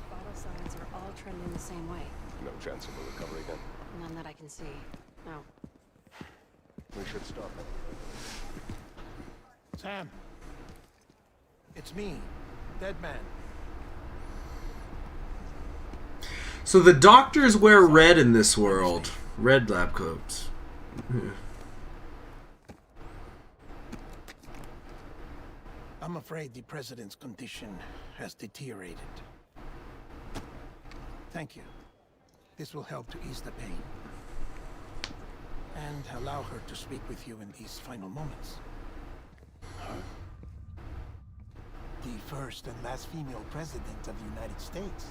Vital signs are all trending the same way. No chance of a recovery then. None that I can see. No. We should stop. Sam, it's me, Dead Man. So the doctors wear red in this world. Red lab coats. I'm afraid the president's condition has deteriorated. Thank you. This will help to ease the pain. And allow her to speak with you in these final moments. The first and last female president of the United States.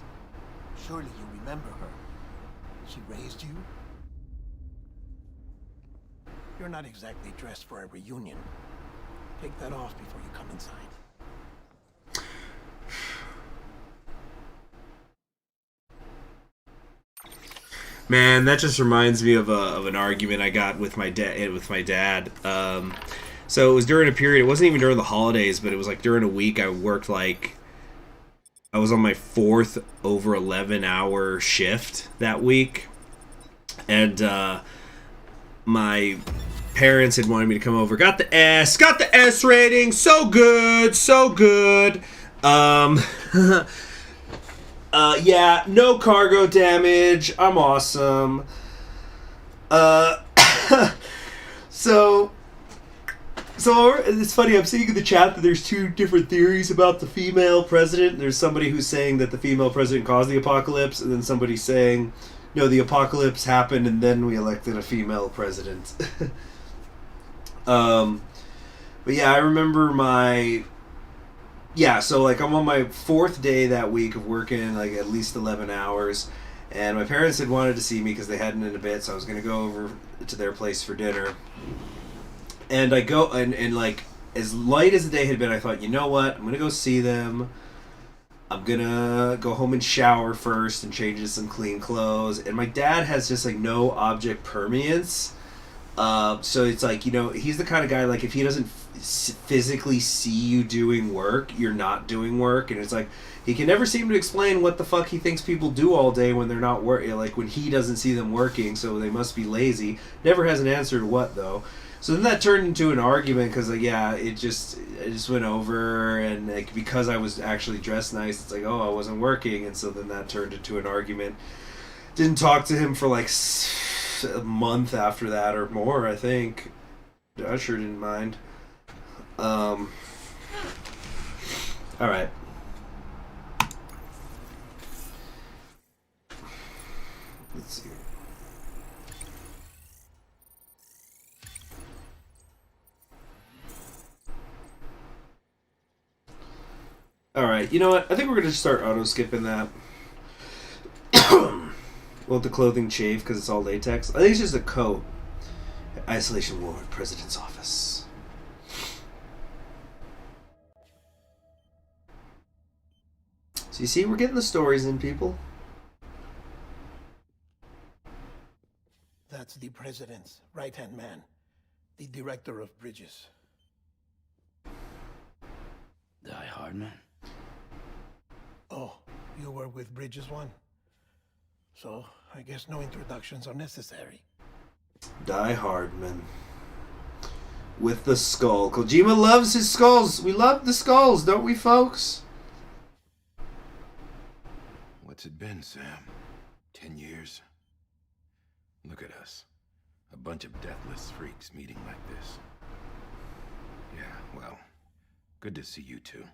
Surely you remember her. She raised you. You're not exactly dressed for a reunion. Take that off before you come inside. Man, that just reminds me of an argument I got with my dad. So it was during a period. It wasn't even during the holidays, but it was like during a week. I worked like I was on my 4th over 11-hour shift that week, and my parents had wanted me to come over. Got the S rating. So good, so good. Yeah, no cargo damage. I'm awesome. So it's funny. I'm seeing in the chat that there's 2 different theories about the female president. There's somebody who's saying that the female president caused the apocalypse, and then somebody saying, no, the apocalypse happened and then we elected a female president. But yeah, I remember so like I'm on my 4th day that week of working like at least 11 hours, and my parents had wanted to see me because they hadn't in a bit, so I was going to go over to their place for dinner. And I go, and like, as light as the day had been, I thought, you know what, I'm going to go see them. I'm going to go home and shower first and change into some clean clothes. And my dad has just like no object permanence. So it's like, you know, he's the kind of guy, like, if he doesn't physically see you doing work, you're not doing work. And it's like, he can never seem to explain what the fuck he thinks people do all day when they're not working, like when he doesn't see them working, so they must be lazy. Never has an answer to what, though. So then that turned into an argument because, like, yeah, it just went over, and like because I was actually dressed nice, it's like, oh, I wasn't working, and so then that turned into an argument. Didn't talk to him for like a month after that or more, I think. I sure didn't mind. All right. Let's see. Alright, you know what? I think we're going to start auto-skipping that. Won't the clothing chafe because it's all latex? I think it's just a coat. Isolation Ward, President's Office. So you see, we're getting the stories in, people. That's the president's right-hand man, the director of bridges. Die Hardman? Oh, you were with Bridges 1? So, I guess no introductions are necessary. Die Hardman. With the skull. Kojima loves his skulls. We love the skulls, don't we, folks? What's it been, Sam? 10 years? Look at us. A bunch of deathless freaks meeting like this. Yeah, well, good to see you two.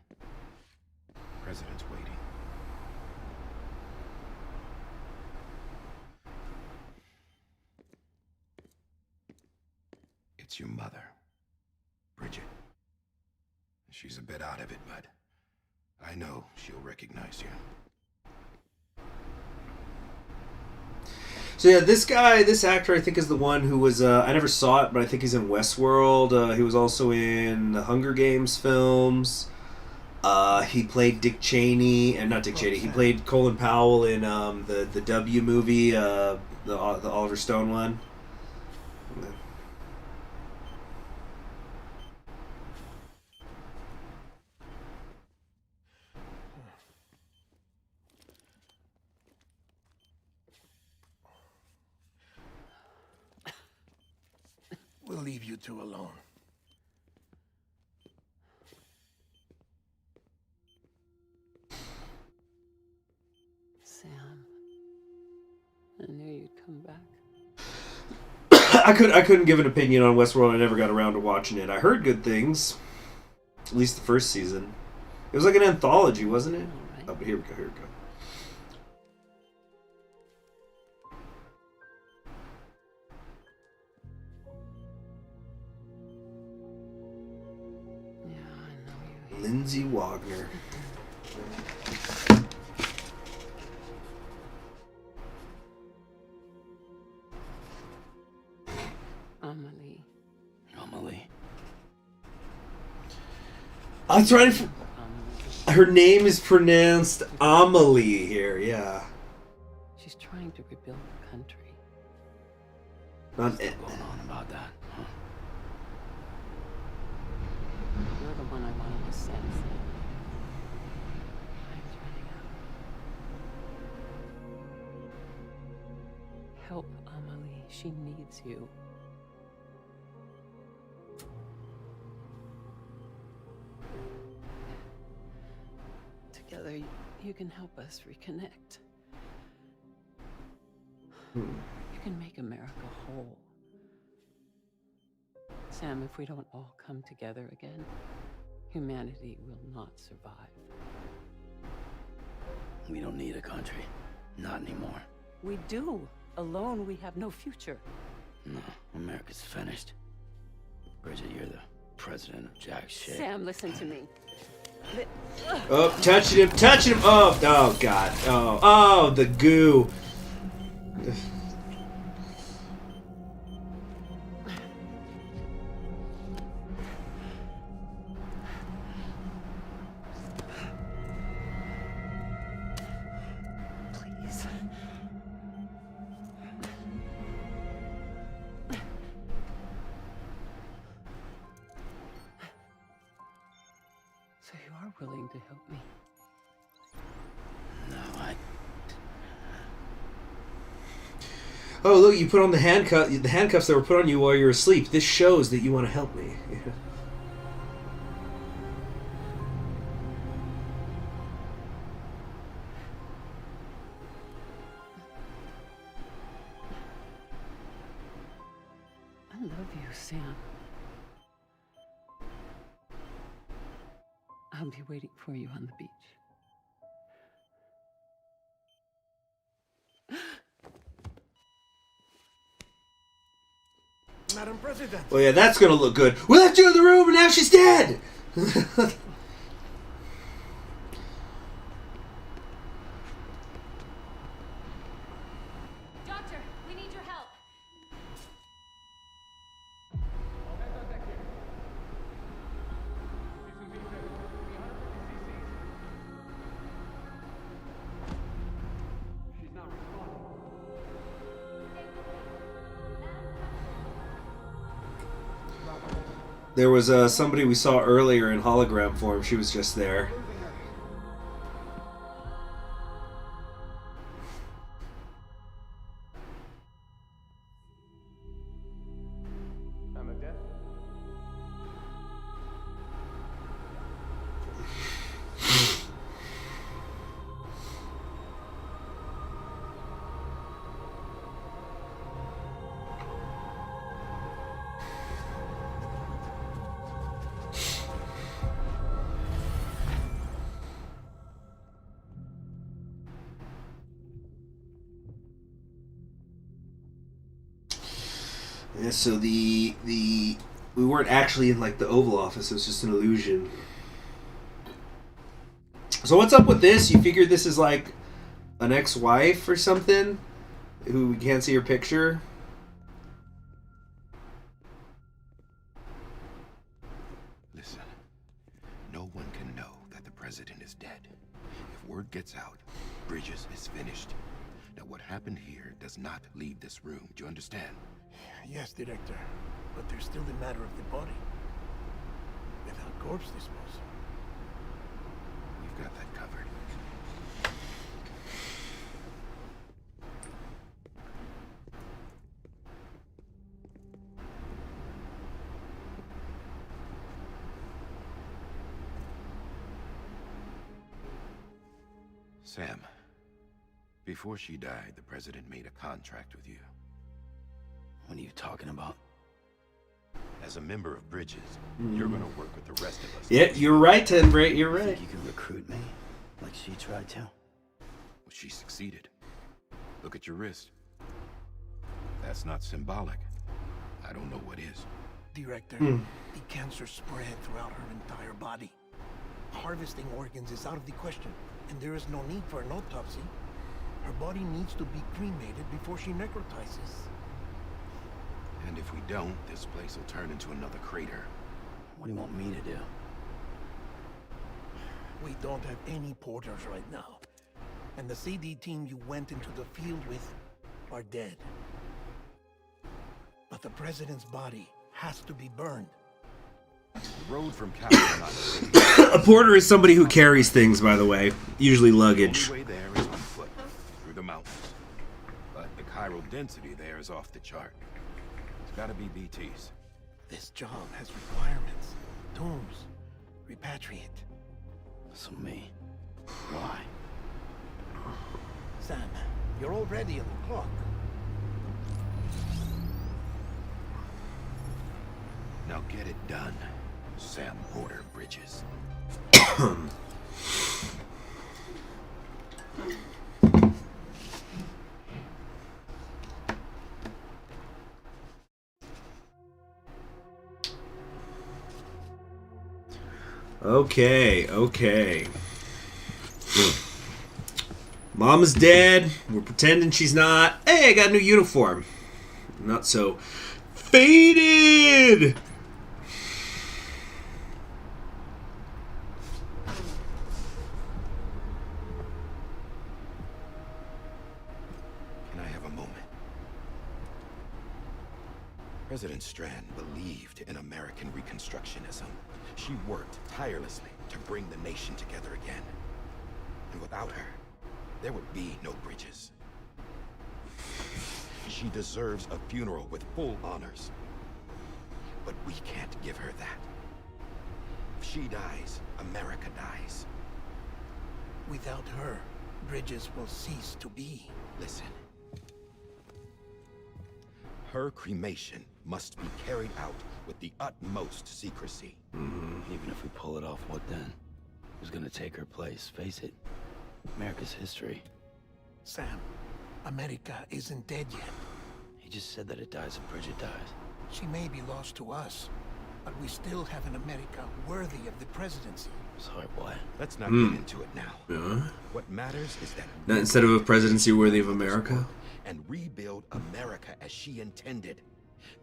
President's waiting. It's your mother, Bridget. She's a bit out of it, but I know she'll recognize you. So yeah, this actor, I think, is the one who was, I never saw it, but I think he's in Westworld. He was also in the Hunger Games films. He played Dick Cheney, and not Dick Cheney, he played Colin Powell in the W movie, the Oliver Stone one. We'll leave you two alone. Sam, I knew you'd come back. I couldn't give an opinion on Westworld. I never got around to watching it. I heard good things. At least the first season. It was like an anthology, wasn't it? Right. Oh, but here we go. Yeah, I know you Lindsay Wagner. Amelie. Amelie. I'm trying to. Amelie. Her name is pronounced Amelie here. Yeah. She's trying to rebuild the country. Not What's going on about that, huh? You're the one I wanted to send. Time's running out. Help Amelie. She needs you. Together, you can help us reconnect. You can make America whole. Sam, if we don't all come together again, humanity will not survive. We don't need a country. Not anymore. We do. Alone, we have no future. No, America's finished. Bridget, you're the president of jack shit. Sam, listen to me. Oh, touching him, touching him. Oh, oh God. Oh, the goo. Please. So you are willing to help me? No, I... Oh, look, you put on the handcuffs that were put on you while you were asleep. This shows that you want to help me. I love you, Sam. I'll be waiting for you on the beach. Madam President. Well, yeah, that's gonna look good. We left you in the room and now she's dead! Doctor, we need your help. There was somebody we saw earlier in hologram form. She was just there. Yeah, so we weren't actually in like the Oval Office. It was just an illusion. So what's up with this? You figure this is like an ex-wife or something who we can't see her picture? Listen, no one can know that the president is dead. If word gets out, Bridges is finished. Now what happened here does not leave this room. Do you understand? Yes, Director. But there's still the matter of the body. Without corpse disposal. We've got that covered. Sam, before she died, the president made a contract with you. What are you talking about? As a member of Bridges, you're gonna work with the rest of us. Yeah, you're right, Tenbright. You're You right. think you can recruit me? Like she tried to? Well, she succeeded. Look at your wrist. That's not symbolic. I don't know what is. Director, the cancer spread throughout her entire body. harvesting organs is out of the question, and there is no need for an autopsy. Her body needs to be cremated before she necrotizes. And if we don't, this place will turn into another crater. What do you want me to do? We don't have any porters right now. And the CD team you went into the field with are dead. But the president's body has to be burned. The road from Capital A porter is somebody who carries things, by the way. Usually luggage. The only way there is on foot, through the mountains. But the chiral density there is off the chart. It's gotta be BTs. This job has requirements. Tombs. Repatriate. So me. Why? Sam, you're already on the clock. Now get it done, Sam Porter Bridges. Okay. Mama's dead. We're pretending she's not. Hey, I got a new uniform. Not so faded. Can I have a moment? President Strand believed in American Reconstructionism. She worked tirelessly to bring the nation together again. And without her, there would be no Bridges. She deserves a funeral with full honors. But we can't give her that. If she dies, America dies. Without her, Bridges will cease to be. Listen. Her cremation must be carried out with the utmost secrecy. Even if we pull it off, what then? Who's gonna take her place? Face it. America's history. Sam, America isn't dead yet. He just said that it dies if Bridget dies. She may be lost to us, but we still have an America worthy of the presidency. Sorry, what? Let's not get into it now. Yeah. What matters is that Not instead of a presidency worthy of America. and rebuild America as she intended.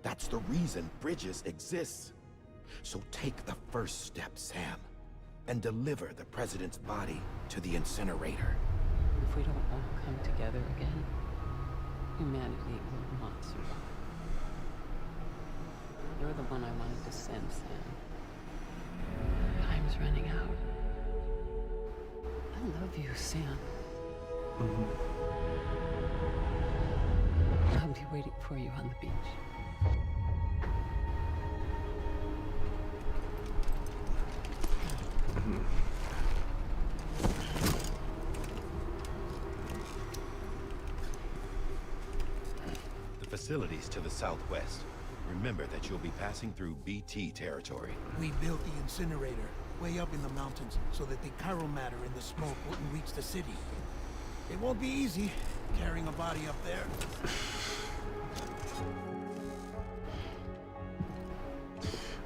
That's the reason Bridges exists. So take the first step, Sam, and deliver the president's body to the incinerator. If we don't all come together again, humanity will not survive. You're the one I wanted to send, Sam. Time's running out. I love you, Sam. I'll be waiting for you on the beach. The facilities to the southwest. Remember that you'll be passing through BT territory. We built the incinerator way up in the mountains so that the chiral matter in the smoke wouldn't reach the city. It won't be easy carrying a body up there.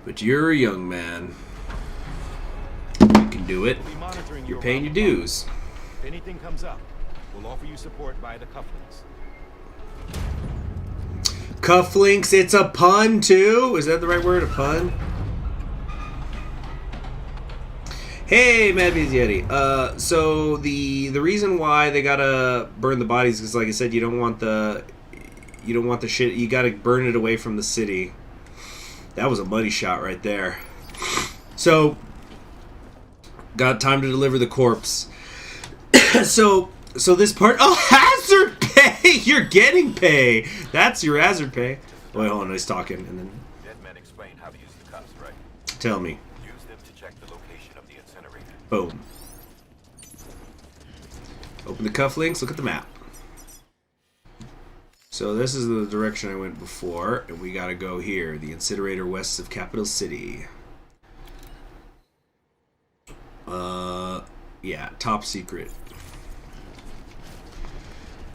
But you're a young man. You can do it. We'll be monitoring You're you paying around your the clock. dues. If anything comes up, we'll offer you support via the cufflinks. Cufflinks, it's a pun too? Is that the right word? A pun? Hey, Mad Bees Yeti. So the reason why they gotta burn the bodies is, like I said, you don't want the shit. You gotta burn it away from the city. That was a money shot right there. So, got time to deliver the corpse. so this part. Oh, hazard pay. You're getting pay. That's your hazard pay. Wait, hold on. He's talking, and then Dead men explain how to use the cuffs, right? tell me. Use them to check the location of the incinerator. Boom. Open the cufflinks, look at the map. So this is the direction I went before, and we gotta go here. The incinerator west of Capital City. Yeah, top secret.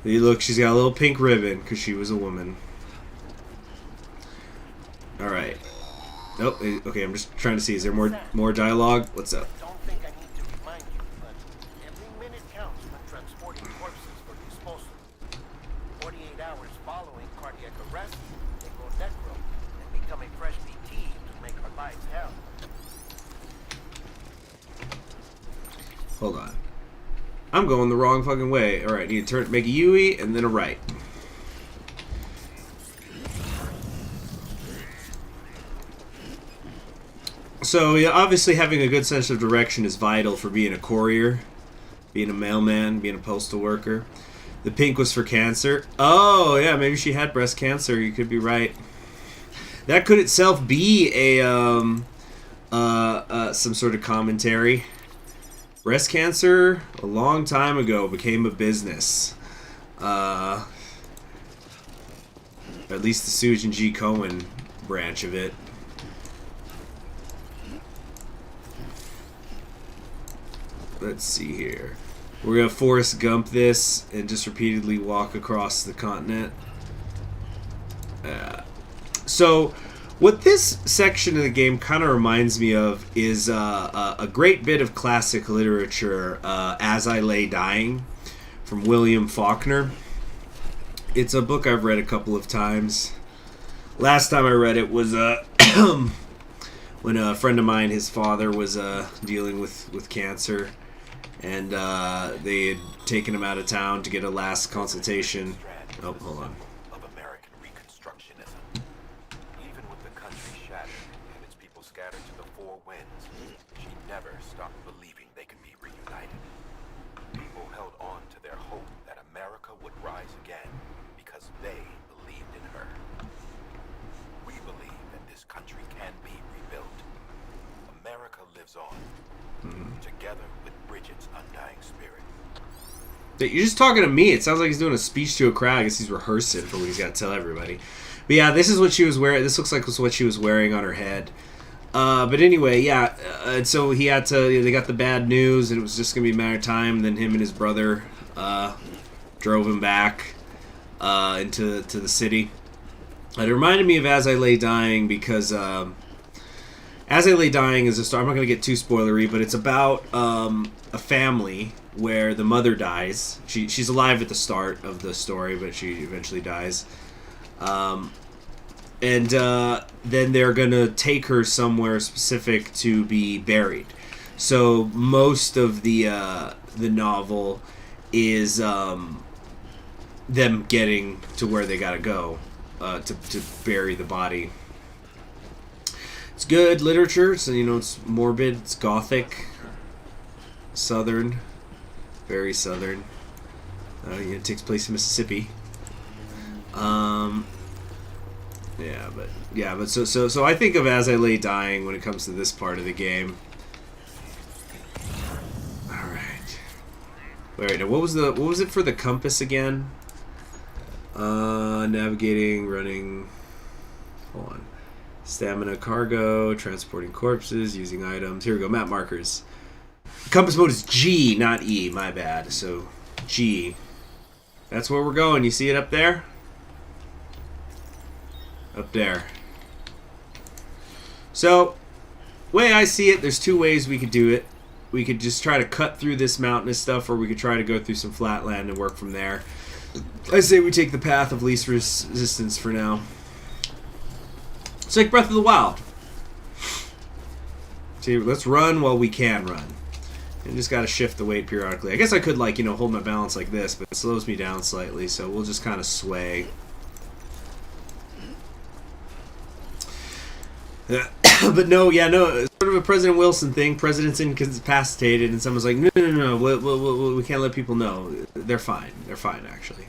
Hey, look, she's got a little pink ribbon, because she was a woman. Alright. Oh, okay, I'm just trying to see, is there more dialogue? What's up? Don't think I need Hold on. I'm going the wrong fucking way. Alright, need to make a U-E and then a right. So, yeah, obviously having a good sense of direction is vital for being a courier, being a mailman, being a postal worker. The pink was for cancer. Oh, yeah, maybe she had breast cancer. You could be right. That could itself be a some sort of commentary. Breast cancer, a long time ago, became a business. At least the Susan G. Cohen branch of it. Let's see here. We're going to Forrest Gump this and just repeatedly walk across the continent. So, what this section of the game kind of reminds me of is a great bit of classic literature, As I Lay Dying, from William Faulkner. It's a book I've read a couple of times. Last time I read it was when a friend of mine, his father, was dealing with cancer. And they had taken him out of town to get a last consultation. Oh, hold on. Of American Reconstructionism. Even with the country shattered and its people scattered to the four winds, she never stopped believing they could be reunited. People held on to their hope that America would rise again because they believed in her. We believe that this country can be rebuilt. America lives on, together with Bridget's undying spirit. You're just talking to me. It sounds like he's doing a speech to a crowd. I guess he's rehearsing for what he's got to tell everybody. But yeah, this is what she was wearing. This looks like what she was wearing on her head. But anyway, yeah. And so he had to. They got the bad news, and it was just gonna be a matter of time. Then him and his brother drove him back into the city. It reminded me of As I Lay Dying because As I Lay Dying is a story. I'm not going to get too spoilery, but it's about a family where the mother dies. She's alive at the start of the story, but she eventually dies. And then they're going to take her somewhere specific to be buried. So most of the novel is them getting to where they got to go to bury the body. It's good literature, so it's morbid, it's gothic, southern, very southern. It takes place in Mississippi. So I think of As I Lay Dying when it comes to this part of the game. All right. Wait, now what was it for the compass again? Navigating, running. Hold on. Stamina, cargo, transporting corpses, using items. Here we go, map markers. Compass mode is G, not E, my bad. So, G. That's where we're going. You see it up there? Up there. So, way I see it, there's two ways we could do it. We could just try to cut through this mountainous stuff, or we could try to go through some flat land and work from there. I say we take the path of least resistance for now. It's like Breath of the Wild. See, let's run while we can run. And just gotta shift the weight periodically. I guess I could, hold my balance like this, but it slows me down slightly, so we'll just kind of sway. But no, it's sort of a President Wilson thing. President's incapacitated, and someone's like, no, we can't let people know. They're fine. They're fine, actually.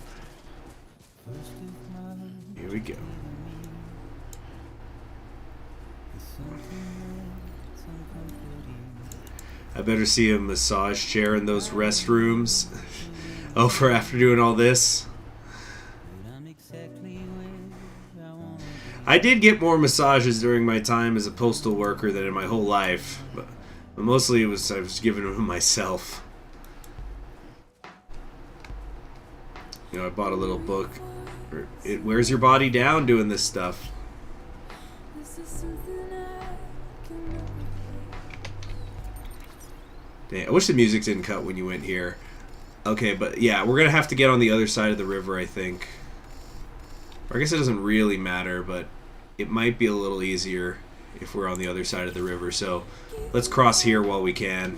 Here we go. I better see a massage chair in those restrooms. Oh, for after doing all this. I did get more massages during my time as a postal worker than in my whole life, but mostly I was giving them myself. I bought a little book. It wears your body down doing this stuff. Dang, I wish the music didn't cut when you went here. Okay, but yeah, we're gonna have to get on the other side of the river, I think. Or I guess it doesn't really matter, but it might be a little easier if we're on the other side of the river. So let's cross here while we can.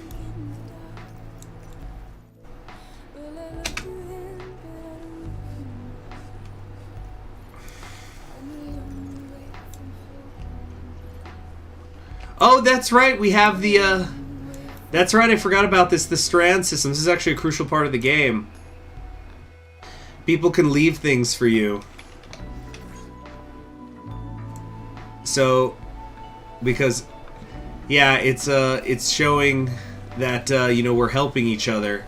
Oh, that's right. We have the, that's right. I forgot about this. The strand system. This is actually a crucial part of the game. People can leave things for you. So, because, yeah, it's showing that, you know, we're helping each other.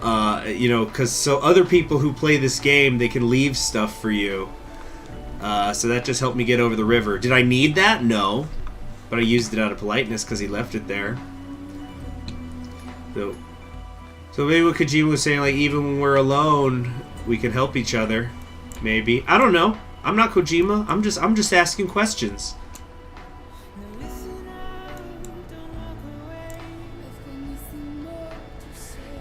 You know, because so other people who play this game, they can leave stuff for you. So that just helped me get over the river. Did I need that? No. But I used it out of politeness because he left it there. So maybe what Kojima was saying, like, even when we're alone, we can help each other. Maybe. I don't know. I'm not Kojima. I'm just asking questions.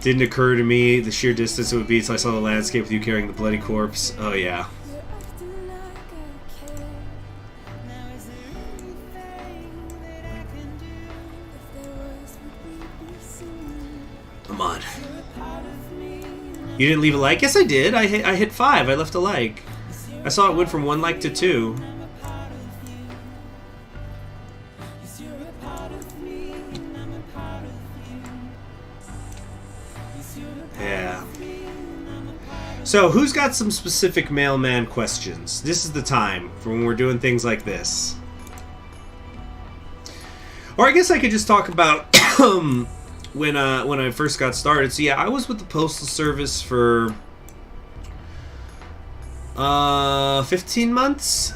Didn't occur to me the sheer distance it would be until I saw the landscape with you carrying the bloody corpse. Oh yeah. Come on. You didn't leave a like? Yes, I did. I hit 5. I left a like. I saw it went from 1 like to 2. Yeah. So, who's got some specific mailman questions? This is the time for when we're doing things like this. Or I guess I could just talk about when I first got started. So yeah, I was with the Postal Service for 15 months.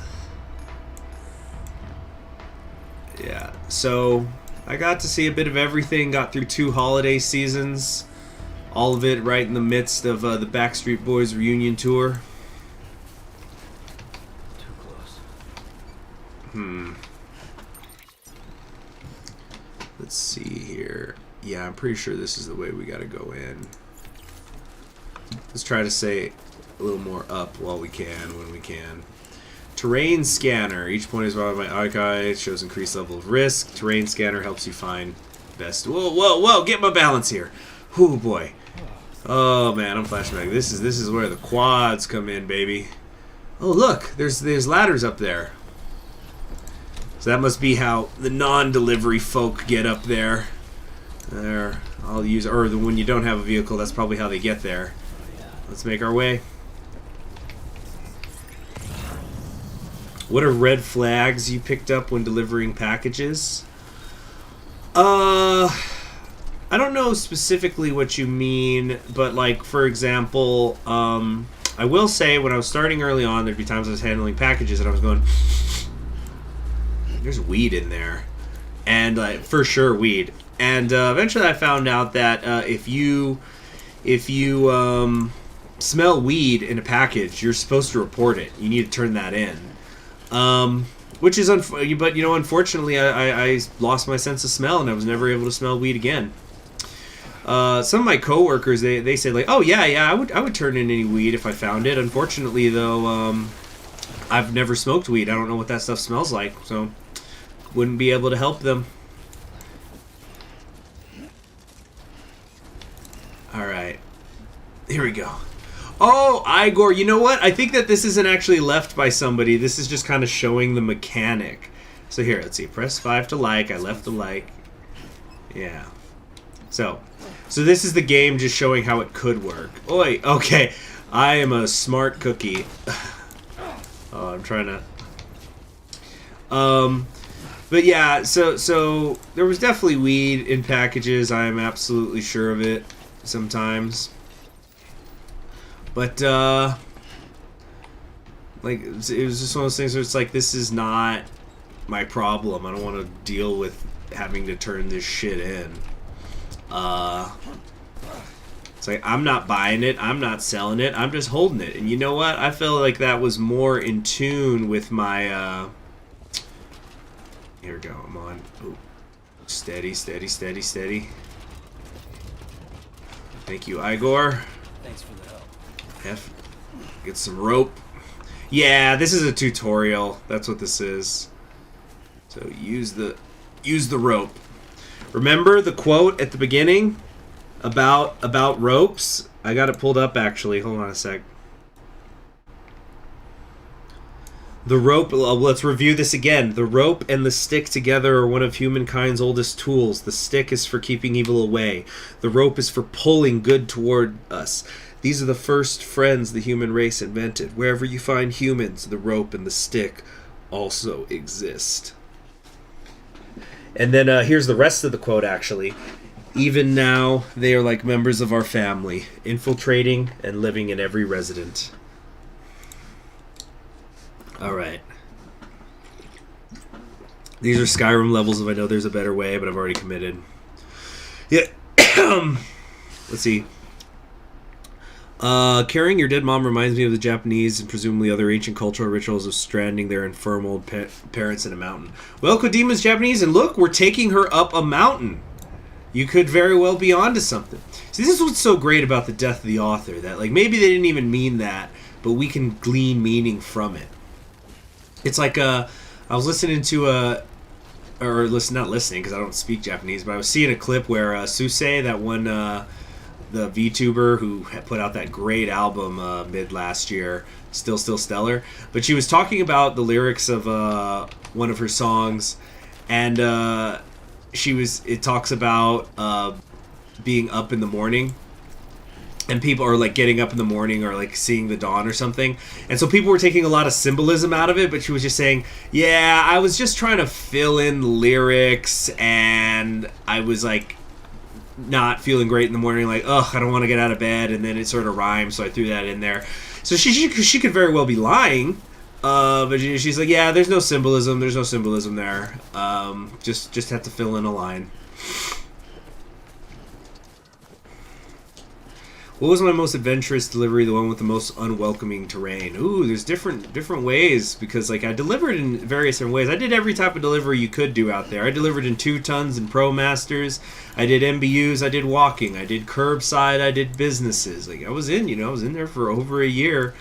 Yeah, so I got to see a bit of everything. Got through 2 holiday seasons. All of it right in the midst of the Backstreet Boys reunion tour. Too close. Let's see here. Yeah, I'm pretty sure this is the way we gotta go in. Let's try to say a little more up while we can, when we can. Terrain scanner. Each point is brought by my eye. It shows increased level of risk. Terrain scanner helps you find best. Whoa, whoa, whoa! Get my balance here. Oh boy. Oh man, I'm flashing back. This is where the quads come in, baby. Oh look, there's ladders up there. So that must be how the non-delivery folk get up there. There, I'll use, or when you don't have a vehicle, that's probably how they get there. Let's make our way. What are red flags you picked up when delivering packages? I don't know specifically what you mean, but like, for example, I will say when I was starting early on, there'd be times I was handling packages and I was going, there's weed in there. And for sure weed. And eventually I found out that if you smell weed in a package, you're supposed to report it. You need to turn that in. Which is, but you know, unfortunately, I lost my sense of smell and I was never able to smell weed again. Some of my coworkers, they said like, oh yeah, I would turn in any weed if I found it. Unfortunately, though, I've never smoked weed. I don't know what that stuff smells like, so wouldn't be able to help them. All right, here we go. Oh, Igor, you know what? I think that this isn't actually left by somebody. This is just kind of showing the mechanic. So here, let's see. Press 5 to like. I left the like. Yeah. So this is the game just showing how it could work. Oi, okay. I am a smart cookie. Oh, I'm trying to... But yeah, so there was definitely weed in packages. I am absolutely sure of it sometimes. But, like, it was just one of those things where it's like, this is not my problem. I don't want to deal with having to turn this shit in. It's like, I'm not buying it, I'm not selling it, I'm just holding it. And you know what? I feel like that was more in tune with my, here we go, I'm on. Ooh. Steady, steady, steady, steady. Thank you, Igor. Thanks for the help. Get some rope. Yeah, this is a tutorial. That's what this is. So use the rope. Remember the quote at the beginning about ropes? I got it pulled up actually. Hold on a sec. The rope, let's review this again. The rope and the stick together are one of humankind's oldest tools. The stick is for keeping evil away. The rope is for pulling good toward us. These are the first friends the human race invented. Wherever you find humans, the rope and the stick also exist. And then here's the rest of the quote, actually. Even now, they are like members of our family, infiltrating and living in every resident. Alright. These are Skyrim levels if I know there's a better way, but I've already committed. Yeah. Let's see. Carrying your dead mom reminds me of the Japanese and presumably other ancient cultural rituals of stranding their infirm old parents in a mountain. Well, Kojima's Japanese, and look, we're taking her up a mountain. You could very well be onto something. See, this is what's so great about the death of the author, that like maybe they didn't even mean that, but we can glean meaning from it. It's like I was listening to not listening because I don't speak Japanese, but I was seeing a clip where Susei, that one, the VTuber who had put out that great album mid last year, Still Stellar, but she was talking about the lyrics of one of her songs, and it talks about being up in the morning. And people are like getting up in the morning or like seeing the dawn or something. And so people were taking a lot of symbolism out of it, but she was just saying, yeah, I was just trying to fill in the lyrics and I was like not feeling great in the morning, like, ugh, I don't want to get out of bed. And then it sort of rhymes, so I threw that in there. So she could very well be lying. But she's like, yeah, there's no symbolism there. Just have to fill in a line. What was my most adventurous delivery? The one with the most unwelcoming terrain. Ooh, there's different ways, because like I delivered in various different ways. I did every type of delivery you could do out there. I delivered in 2 tons and Pro Masters. I did MBUs. I did walking. I did curbside. I did businesses. Like I was in there for over a year.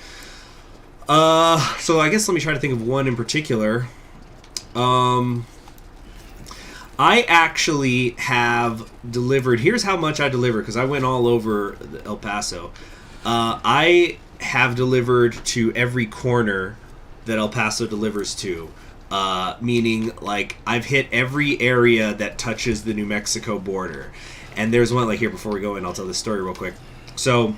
So I guess let me try to think of one in particular. I actually have delivered. Here's how much I delivered, because I went all over El Paso. I have delivered to every corner that El Paso delivers to. Meaning, like, I've hit every area that touches the New Mexico border. And there's one, like, here, before we go in, I'll tell this story real quick. So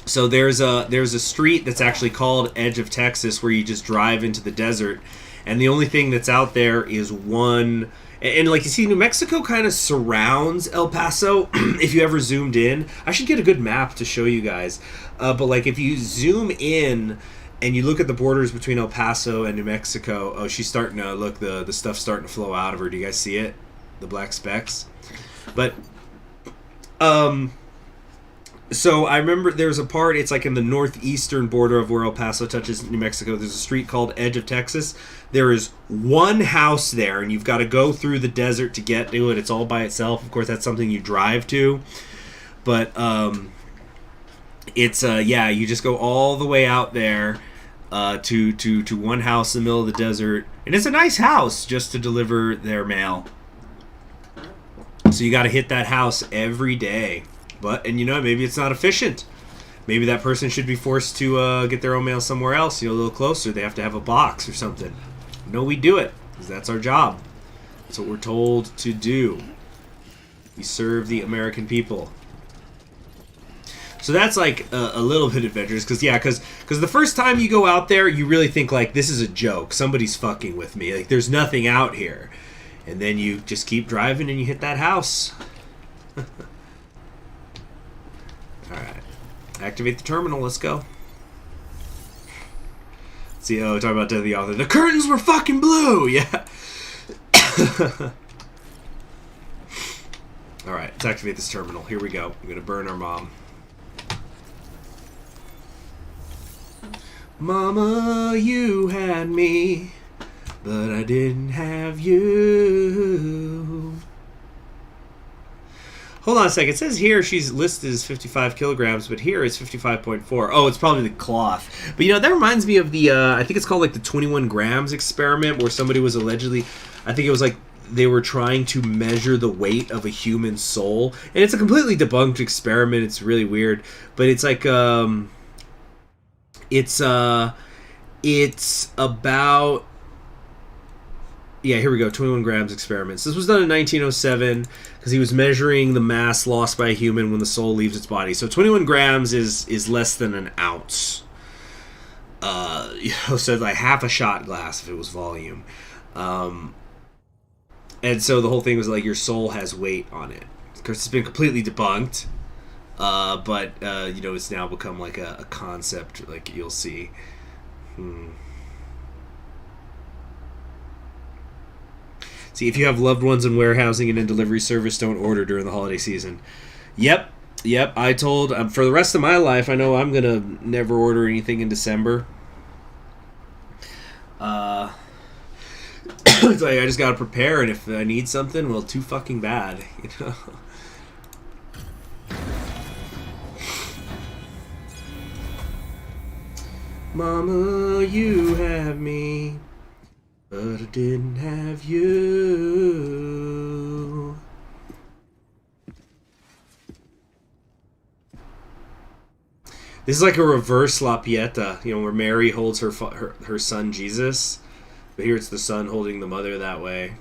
there's a street that's actually called Edge of Texas, where you just drive into the desert. And the only thing that's out there is one... And like you see, New Mexico kind of surrounds El Paso. If you ever zoomed in, I should get a good map to show you guys. But like if you zoom in and you look at the borders between El Paso and New Mexico, oh, she's starting to look. The stuff's starting to flow out of her. Do you guys see it? The black specks. But so I remember there's a part. It's like in the northeastern border of where El Paso touches New Mexico. There's a street called Edge of Texas. There is one house there, and you've got to go through the desert to get to it. It's all by itself. Of course, that's something you drive to. But it's you just go all the way out there to one house in the middle of the desert, and it's a nice house just to deliver their mail. So you got to hit that house every day. And maybe it's not efficient. Maybe that person should be forced to get their own mail somewhere else, a little closer. They have to have a box or something. No, we do it, because that's our job. That's what we're told to do. We serve the American people. So that's like a little bit adventurous, because the first time you go out there, you really think like, this is a joke. Somebody's fucking with me. Like, there's nothing out here. And then you just keep driving and you hit that house. Alright. Activate the terminal. Let's go. See, talking about Death of the Author. The curtains were fucking blue! Yeah. Alright, let's activate this terminal. Here we go. I'm gonna burn our mom. Mama, you had me, but I didn't have you. Hold on a second. It says here she's listed as 55 kilograms, but here it's 55.4. Oh, it's probably the cloth. But, that reminds me of the, I think it's called, like, the 21 grams experiment, where somebody was allegedly, I think it was, like, they were trying to measure the weight of a human soul. And it's a completely debunked experiment. It's really weird. But it's like, It's about... Yeah, here we go. 21 grams experiments. This was done in 1907 because he was measuring the mass lost by a human when the soul leaves its body. So 21 grams is less than an ounce. So like half a shot glass if it was volume. And so the whole thing was like your soul has weight on it. Of course, it's been completely debunked. But it's now become like a concept, like you'll see. See, if you have loved ones in warehousing and in delivery service, don't order during the holiday season. Yep. I told for the rest of my life, I know I'm gonna never order anything in December. It's like I just gotta prepare, and if I need something, well, too fucking bad, you know. Mama, you have me, but I didn't have you. This is like a reverse La Pieta, where Mary holds her son Jesus, but here it's the son holding the mother that way.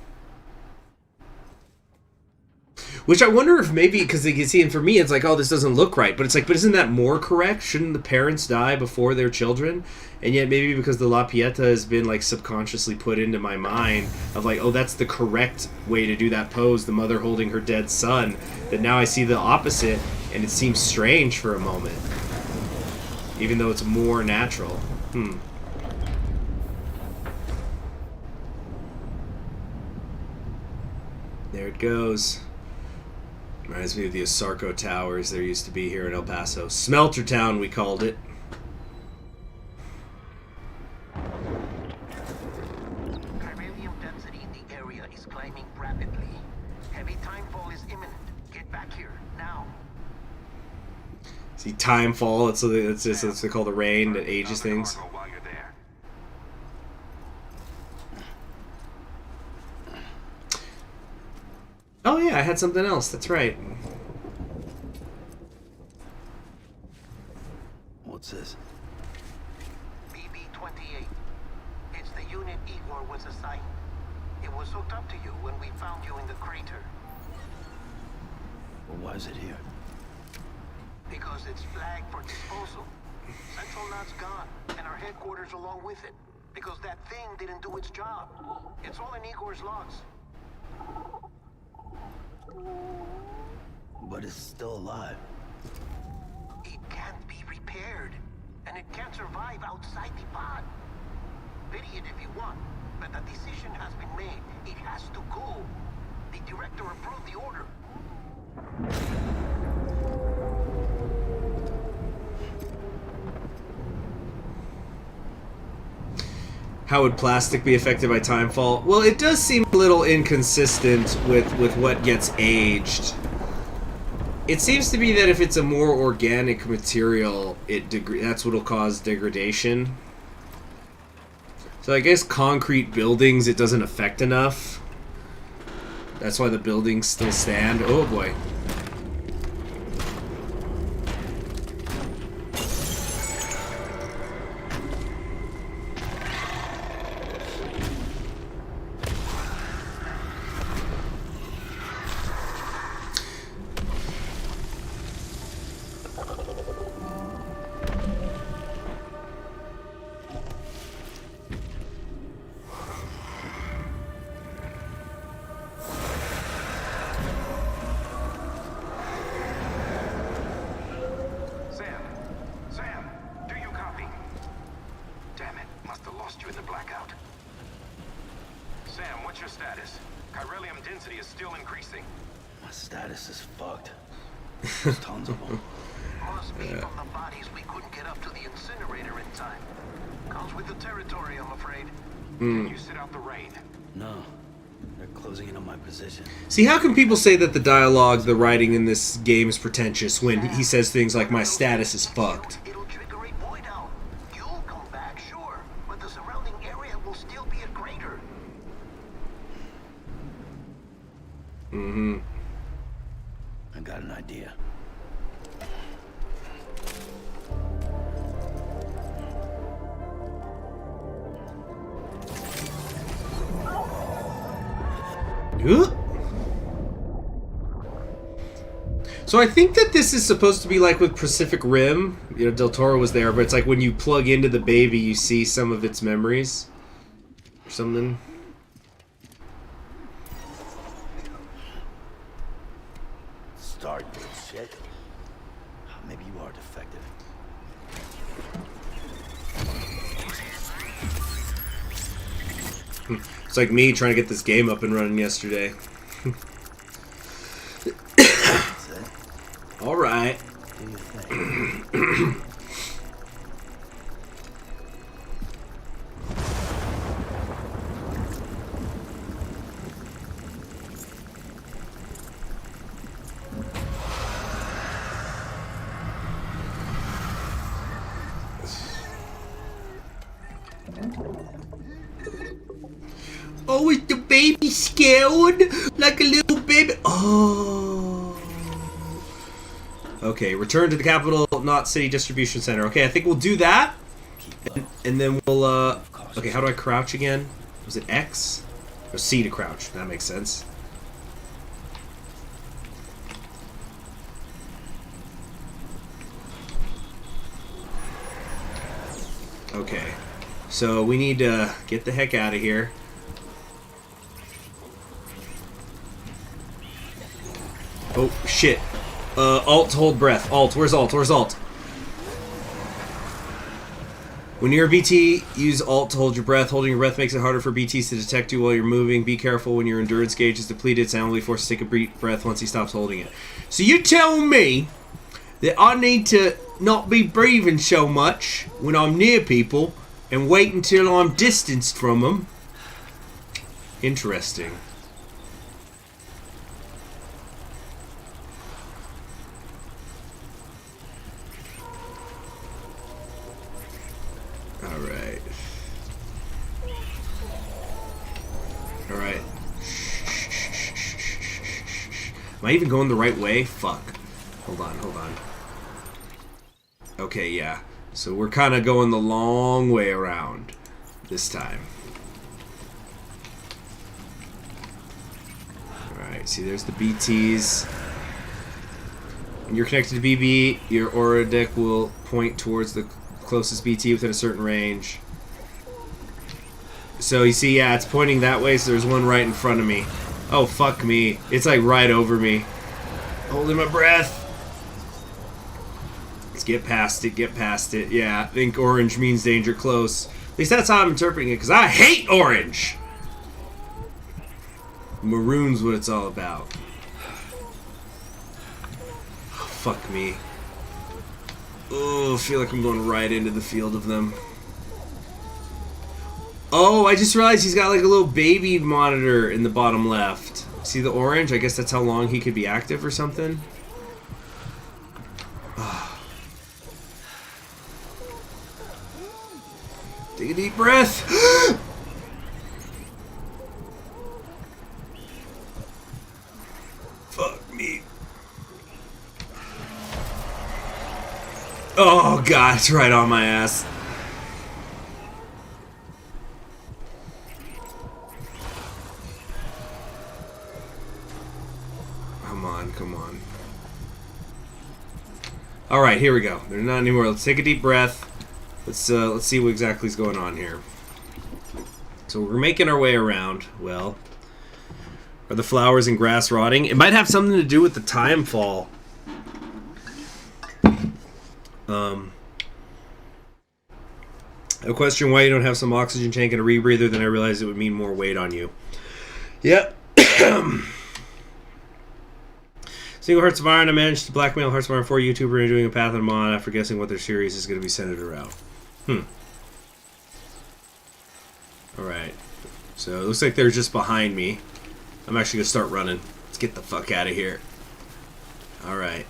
Which I wonder if maybe, because you can see, and for me, it's like, oh, this doesn't look right. But it's like, but isn't that more correct? Shouldn't the parents die before their children? And yet maybe because the La Pieta has been like subconsciously put into my mind of like, oh, that's the correct way to do that pose, the mother holding her dead son, that now I see the opposite, and it seems strange for a moment. Even though it's more natural. There it goes. Reminds me of the Osarco Towers there used to be here in El Paso. Smelter Town, we called it. Chiralium density in the area is climbing rapidly. Heavy timefall is imminent. Get back here, now. See, timefall, it's what they call the rain that ages things. Oh yeah, I had something else. That's right. What's this? BB-28. It's the unit Igor was assigned. It was hooked up to you when we found you in the crater. Well, why is it here? Because it's flagged for disposal. Central Knot's gone, and our headquarters along with it. Because that thing didn't do its job. It's all in Igor's logs. But it's still alive. It can't be repaired, and it can't survive outside the pod. Pity it if you want, but the decision has been made. It has to go. The director approved the order. How would plastic be affected by timefall? Well, it does seem a little inconsistent with what gets aged. It seems to be that if it's a more organic material, that's what'll cause degradation. So I guess concrete buildings it doesn't affect enough. That's why the buildings still stand. Oh boy. See, how can people say that the dialogue, the writing in this game is pretentious when he says things like, my status is fucked? It'll trigger a void out. You'll come back, sure, but the surrounding area will still be a crater. Mm-hmm. I got an idea. So I think that this is supposed to be like with Pacific Rim. You know, Del Toro was there, but it's like when you plug into the baby, you see some of its memories. Or something. Start good shit. Maybe you are defective. It's like me trying to get this game up and running yesterday. That's it. All right. Do your thing. Oh, is the baby scared? Like a little baby? Oh. Okay, return to the capital, not city distribution center. Okay, I think we'll do that. And then we'll, okay, how do I crouch again? Was it X? Or C to crouch. That makes sense. Okay. So we need to get the heck out of here. Oh, shit. Alt to hold breath. Alt. Where's Alt? Where's Alt? When you're a BT, use Alt to hold your breath. Holding your breath makes it harder for BTs to detect you while you're moving. Be careful when your endurance gauge is depleted. Sound will be forced to take a breath once he stops holding it. So you tell me that I need to not be breathing so much when I'm near people and wait until I'm distanced from them. Interesting. Alright. Alright. Am I even going the right way? Fuck. Hold on, hold on. Okay, yeah. So we're kind of going the long way around this time. Alright, see there's the BTs. When you're connected to BB, your aura deck will point towards the closest BT within a certain range. So you see, yeah, it's pointing that way, so there's one right in front of me. Oh, fuck me. It's like right over me. Holding my breath. Let's get past it, get past it. Yeah, I think orange means danger close. At least that's how I'm interpreting it, because I hate orange! Maroon's what it's all about. Oh, fuck me. Oh, I feel like I'm going right into the field of them. Oh, I just realized he's got like a little baby monitor in the bottom left. See the orange? I guess that's how long he could be active or something. Take a deep breath. Fuck me. Oh god, it's right on my ass. Come on, come on. Alright, here we go. There's not anymore. Let's take a deep breath. Let's see what exactly is going on here. So we're making our way around. Well, are the flowers and grass rotting? It might have something to do with the time fall. A question why you don't have some oxygen tank and a rebreather, then I realized it would mean more weight on you. Yep. Single Hearts of Iron, I managed to blackmail Hearts of Iron 4 YouTuber into doing a path on mod after guessing what their series is going to be centered around. Alright. So it looks like they're just behind me. I'm actually going to start running. Let's get the fuck out of here. Alright.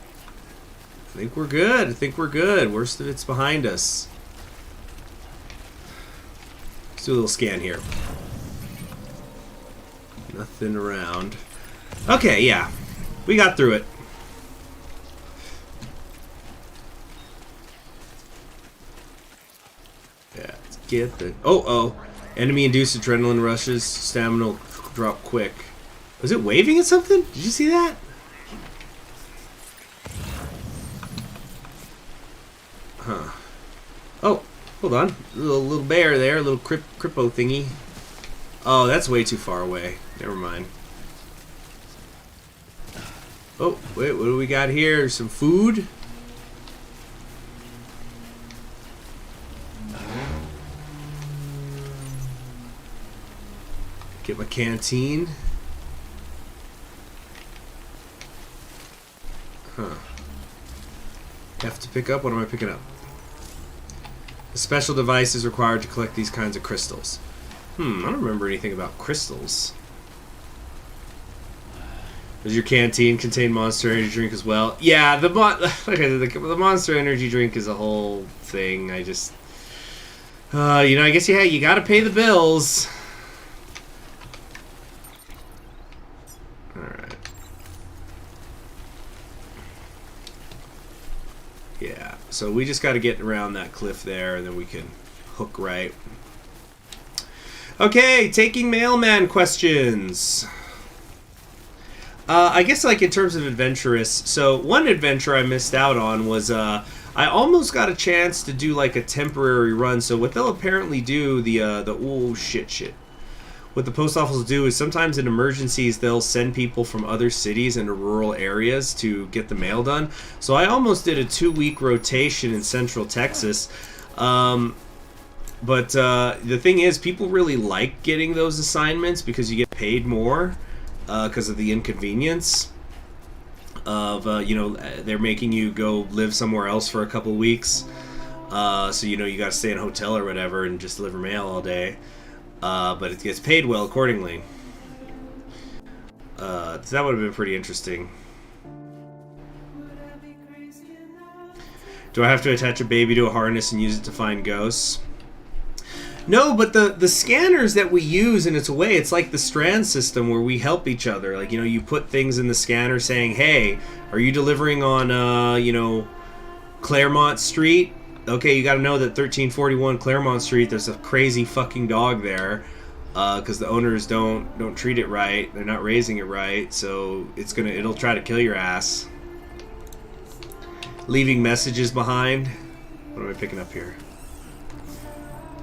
I think we're good. I think we're good. Worst of it's behind us. Let's do a little scan here. Nothing around. Okay, yeah. We got through it. Yeah, let's get the... Oh. Enemy-induced adrenaline rushes. Stamina will drop quick. Was it waving at something? Did you see that? Huh. Oh, hold on. Little bear there, a little crippo thingy. Oh, that's way too far away. Never mind. Oh, wait, what do we got here? Some food? Get my canteen. Huh. Have to pick up? What am I picking up? A special device is required to collect these kinds of crystals. I don't remember anything about crystals. Does your canteen contain Monster Energy drink as well? Yeah, the Monster Energy drink is a whole thing. I just, you know, I guess you got to pay the bills. All right. Yeah. So we just got to get around that cliff there, and then we can hook right. Okay, taking mailman questions. I guess, like, in terms of adventurous, so one adventure I missed out on was, I almost got a chance to do, like, a temporary run. So what they'll apparently do, what the post office will do is sometimes in emergencies, they'll send people from other cities into rural areas to get the mail done. So I almost did a 2-week rotation in Central Texas. But the thing is, people really like getting those assignments because you get paid more. Because of the inconvenience of, you know, they're making you go live somewhere else for a couple weeks. So, you know, you got to stay in a hotel or whatever and just deliver mail all day. But it gets paid well accordingly. So that would have been pretty interesting. Do I have to attach a baby to a harness and use it to find ghosts? No, but the scanners that we use, and it's a way, it's like the Strand system where we help each other. Like, you know, you put things in the scanner saying, hey, are you delivering on, you know, Claremont Street? Okay, you got to know that 1341 Claremont Street, there's a crazy fucking dog there because the owners don't treat it right. They're not raising it right, so it'll try to kill your ass. Leaving messages behind. What am I picking up here?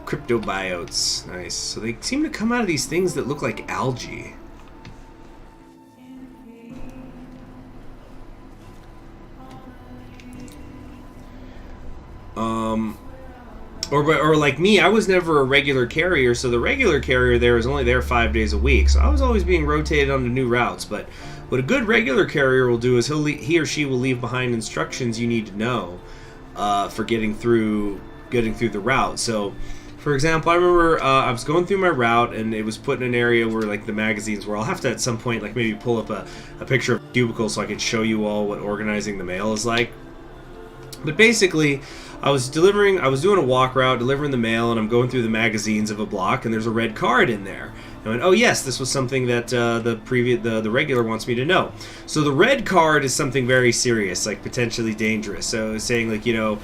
Cryptobiotes. Nice. So they seem to come out of these things that look like algae. Or like me, I was never a regular carrier, so the regular carrier there is only there 5 days a week. So I was always being rotated onto new routes. But what a good regular carrier will do is he or she will leave behind instructions you need to know for getting through the route. So, for example, I remember I was going through my route, and it was put in an area where, like, the magazines were. I'll have to at some point, like, maybe pull up a picture of a cubicle so I could show you all what organizing the mail is like. But basically, I was doing a walk route, delivering the mail, and I'm going through the magazines of a block, and there's a red card in there. I went, oh yes, this was something that the regular wants me to know. So the red card is something very serious, like potentially dangerous. So it was saying, like, you know,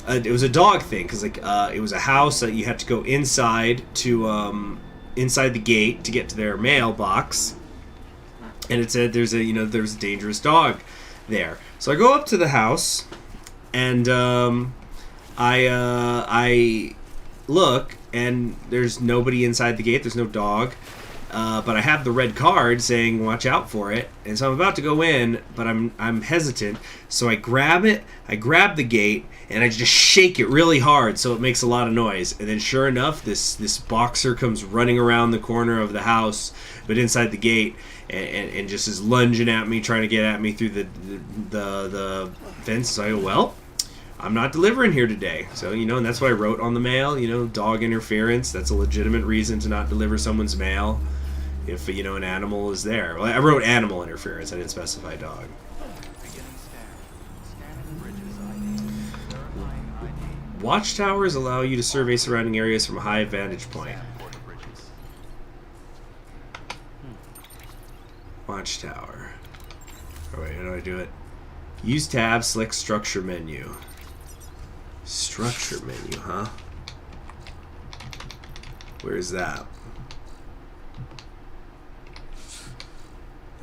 it was a dog thing, because, like, it was a house that you had to go inside the gate to get to their mailbox, and it said there's a dangerous dog there. So I go up to the house, and I look, and there's nobody inside the gate. There's no dog, but I have the red card saying watch out for it, and so I'm about to go in, but I'm hesitant. So I grab it. I grab the gate, and I just shake it really hard so it makes a lot of noise. And then sure enough, this boxer comes running around the corner of the house, but inside the gate, and just is lunging at me, trying to get at me through the fence. So I go, well, I'm not delivering here today. So, you know, and that's why I wrote on the mail, you know, dog interference. That's a legitimate reason to not deliver someone's mail if, you know, an animal is there. Well, I wrote animal interference. I didn't specify dog. Watchtowers allow you to survey surrounding areas from a high vantage point. Watchtower. Oh wait, how do I do it? Use tab, select structure menu. Structure menu, huh? Where's that?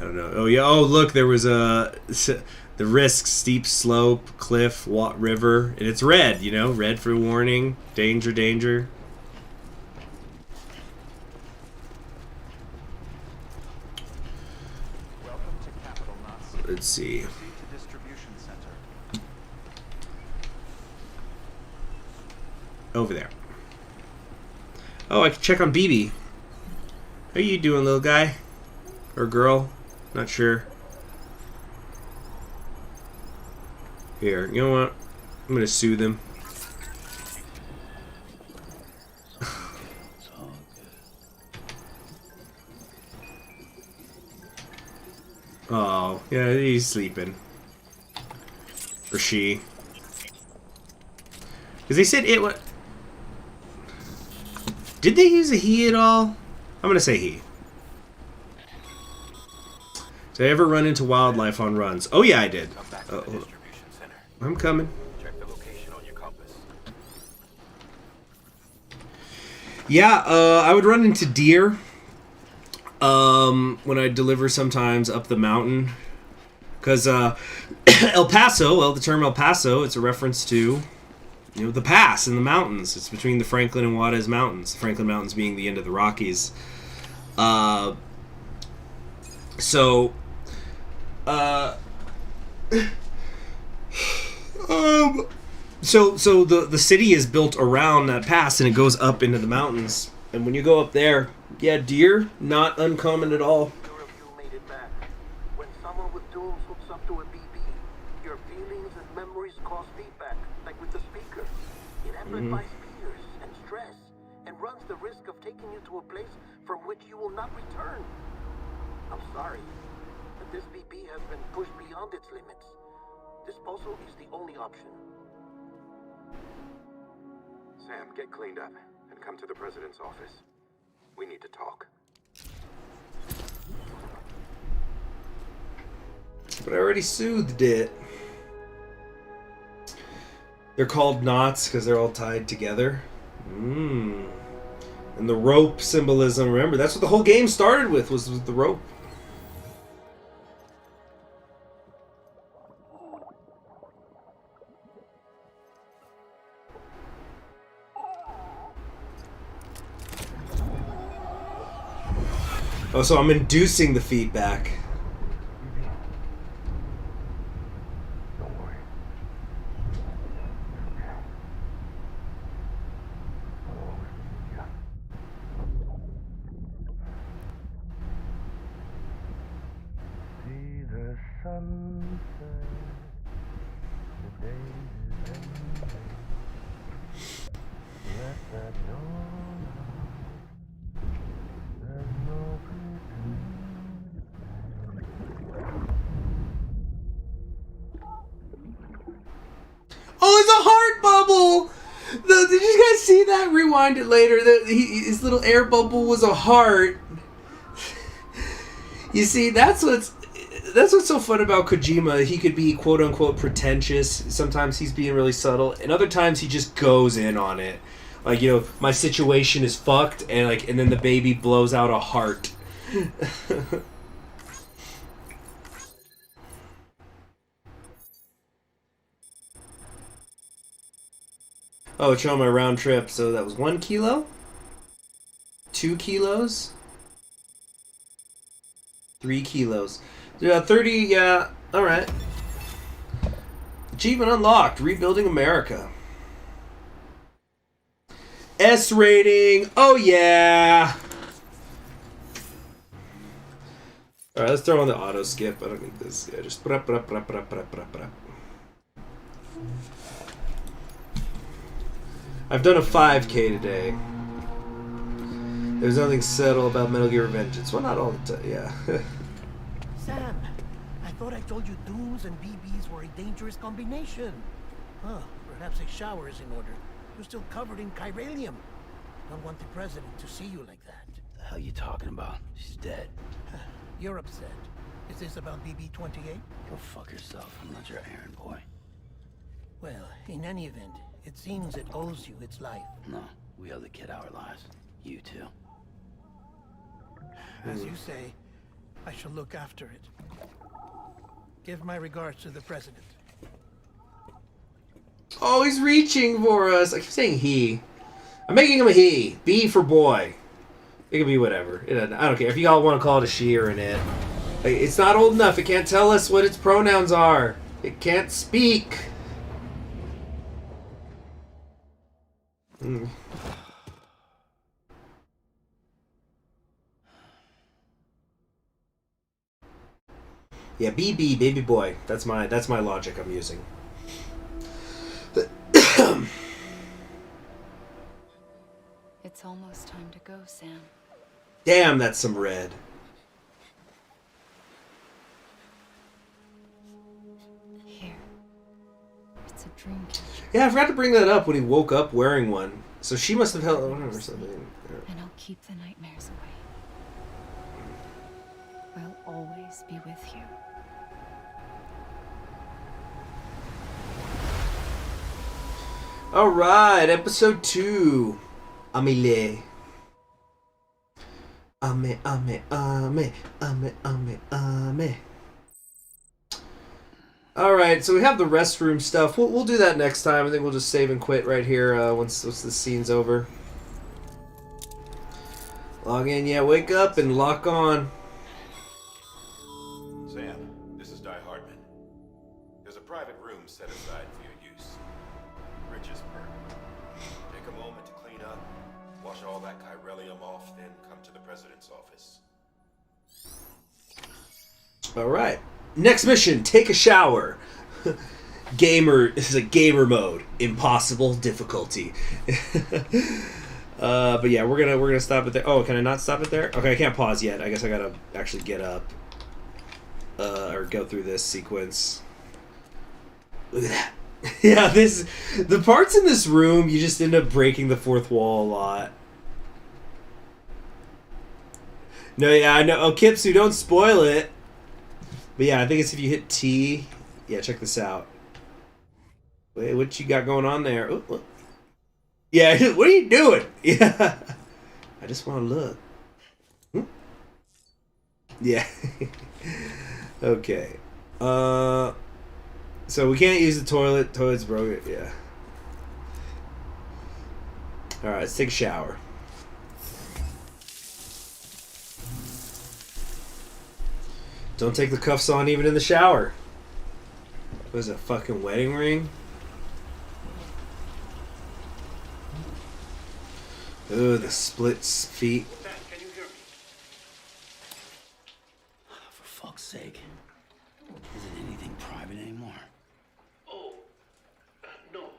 don't know. Oh, yeah. Oh, look, there was the risk, steep slope, cliff, river. And it's red, you know? Red for warning. Danger, danger. Welcome to Capital Knots. Let's see. Proceed to distribution center. Over there. Oh, I can check on BB. How you doing, little guy? Or girl? Not sure. Here, you know what? I'm gonna sue them. It's all good. Oh, yeah, he's sleeping. Or she. Because they said it what? Did they use a he at all? I'm gonna say he. Did I ever run into wildlife on runs? Oh yeah, I did. Come back to the distribution center. I'm coming. Check the location on your compass. Yeah, I would run into deer when I deliver sometimes up the mountain. Because El Paso, the term El Paso, it's a reference to, you know, the pass in the mountains. It's between the Franklin and Juarez Mountains. The Franklin Mountains being the end of the Rockies. So the city is built around that pass, and it goes up into the mountains. And when you go up there, yeah, deer, not uncommon at all. Sure of you made it back. When someone with dooms hooks up to a BB, your feelings and memories cause feedback, like with the speaker. It amplifies fears and stress, and runs the risk of taking you to a place from which you will not return. I'm sorry, but this BB has been pushed beyond its limits. Disposal is the only option. Sam, get cleaned up and come to the president's office. We need to talk. But I already soothed it. They're called knots because they're all tied together. And the rope symbolism, remember, that's what the whole game started with, was the rope. Oh, so I'm inducing the feedback. Don't worry. I'll always be with you. See the sunset. The day is ending. Let that dawn out. There's no Oh, it's a heart bubble! Did you guys see that? Rewind it later. His little air bubble was a heart. You see, that's what's so fun about Kojima. He could be quote unquote pretentious. Sometimes he's being really subtle, and other times he just goes in on it. Like, you know, my situation is fucked, and then the baby blows out a heart. Oh, it's showing my round trip. So that was 1 kilo, 2 kilos, 3 kilos. Yeah, 30. Yeah, all right. Achievement unlocked. Rebuilding America. S rating. Oh yeah. All right, let's throw on the auto skip. I don't need this. Yeah, just I've done a 5K today. There's nothing subtle about Metal Gear Vengeance. Well, not all the time. Yeah. Sam, I thought I told you dooms and BBs were a dangerous combination. Huh, perhaps a shower is in order. You're still covered in chiralium. Don't want the president to see you like that. The hell you talking about? She's dead. You're upset. Is this about BB-28? Go fuck yourself. I'm not your errand boy. Well, in any event, it seems it owes you its life. No, we owe the kid our lives. You too. As you say, I shall look after it. Give my regards to the president. Oh, he's reaching for us. I keep saying he. I'm making him a he. B for boy. It can be whatever. I don't care. If you all want to call it a she or an it. It's not old enough. It can't tell us what its pronouns are. It can't speak. Mm. Yeah, BB, baby boy. That's my logic I'm using. It's almost time to go, Sam. Damn, that's some red. Here. It's a dream catcher. Yeah, I forgot to bring that up when he woke up wearing one. So she must have held on or something. And I'll keep the nightmares away. I'll always be with you. Alright, episode 2. Amile. Ame, ame, ame, ame, ame, ame. Alright, so we have the restroom stuff. We'll do that next time. I think we'll just save and quit right here once the scene's over. Log in, yeah, wake up and lock on. Sam, this is Di Hartman. There's a private room set aside for your use. Bridges burn. Take a moment to clean up, wash all that chiralium off, then come to the president's office. Alright. Next mission, take a shower. Gamer, this is a gamer mode. Impossible difficulty. But yeah, we're gonna stop it there. Oh, can I not stop it there? Okay, I can't pause yet. I guess I gotta actually get up. Or go through this sequence. Look at that. Yeah, the parts in this room, you just end up breaking the fourth wall a lot. No, yeah, I know. Oh, Kipsu, don't spoil it. But yeah, I think it's if you hit T. Yeah, check this out. Wait, what you got going on there? Ooh, ooh. Yeah, what are you doing? Yeah, I just want to look. Hmm? Yeah. Okay. So we can't use the toilet. Toilet's broken. Yeah. All right, let's take a shower. Don't take the cuffs on even in the shower. What is it, a fucking wedding ring? Ooh, the split feet. Sam, can you hear me? For fuck's sake. Isn't anything private anymore? Oh, no.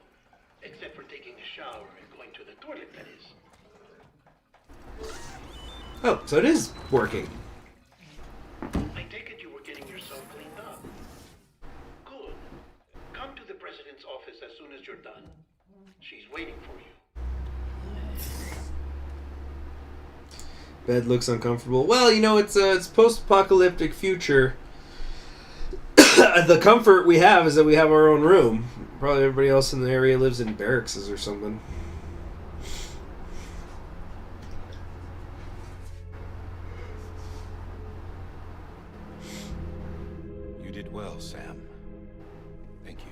Except for taking a shower and going to the toilet, that is. Oh, so it is working. I take it you were getting yourself cleaned up. Good. Come to the president's office as soon as you're done. She's waiting for you. Bed looks uncomfortable. Well, you know, it's post-apocalyptic future. The comfort we have is that we have our own room. Probably everybody else in the area lives in barracks or something. You did well, Sam. Thank you.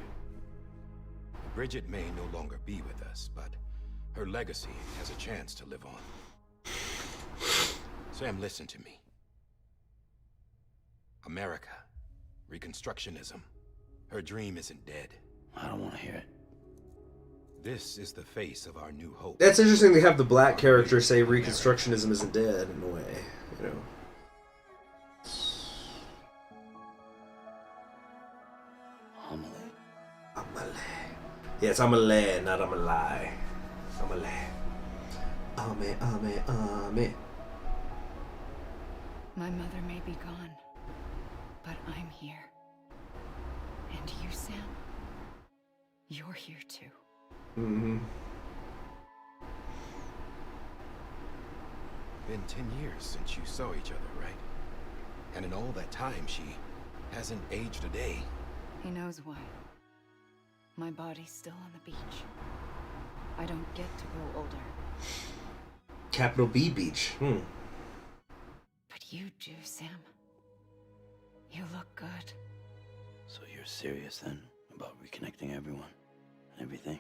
Bridget may no longer be with us, but her legacy has a chance to live on. Sam, listen to me. America. Reconstructionism. Her dream isn't dead. I don't want to hear it. This is the face of our new hope. That's interesting to have the black character say Reconstructionism isn't dead, in a way. You know. Amale. Yeah, it's Amale, not Amalai. Amale. Ame. My mother may be gone, but I'm here. And you, Sam? You're here too. Mm-hmm. Been 10 years since you saw each other, right? And in all that time, she hasn't aged a day. He knows why. My body's still on the beach. I don't get to grow older. Capital B Beach. But you do, Sam. You look good. So you're serious then about reconnecting everyone and everything?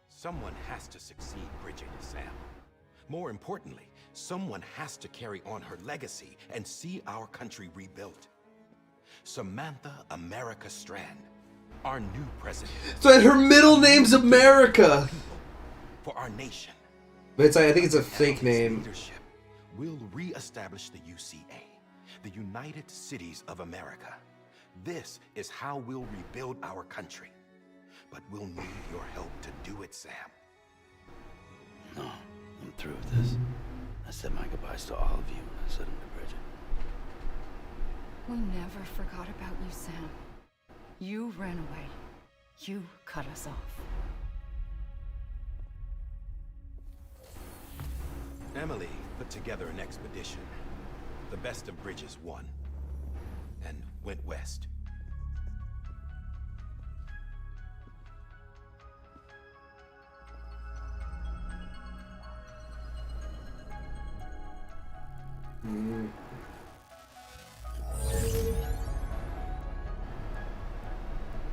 Someone has to succeed Bridget, Sam. More importantly, someone has to carry on her legacy and see our country rebuilt. Samantha America Strand, our new president. So her middle name's America. For our nation. But I think it's a fake name. Leadership will re-establish the UCA, the United Cities of America. This is how we'll rebuild our country. But we'll need your help to do it, Sam. No, I'm through with this. I said my goodbyes to all of you when I said them to Bridget. We never forgot about you, Sam. You ran away. You cut us off. Emily put together an expedition. The best of Bridges won. And went west.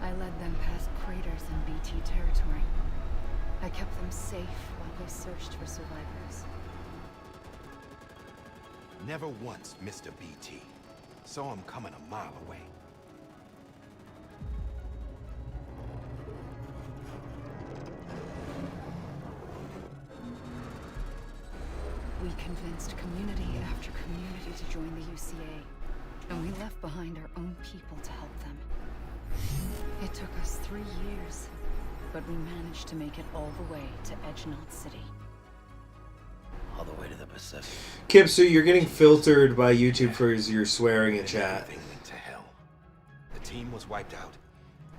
I led them past craters in BT territory. I kept them safe while they searched for survivors. Never once missed a BT. Saw him coming a mile away. We convinced community after community to join the UCA, and we left behind our own people to help them. It took us 3 years, but we managed to make it all the way to Edgenot City. All the way to the Pacific. Kip, so you're getting filtered by YouTube for your swearing in chat. Everything went to hell. The team was wiped out,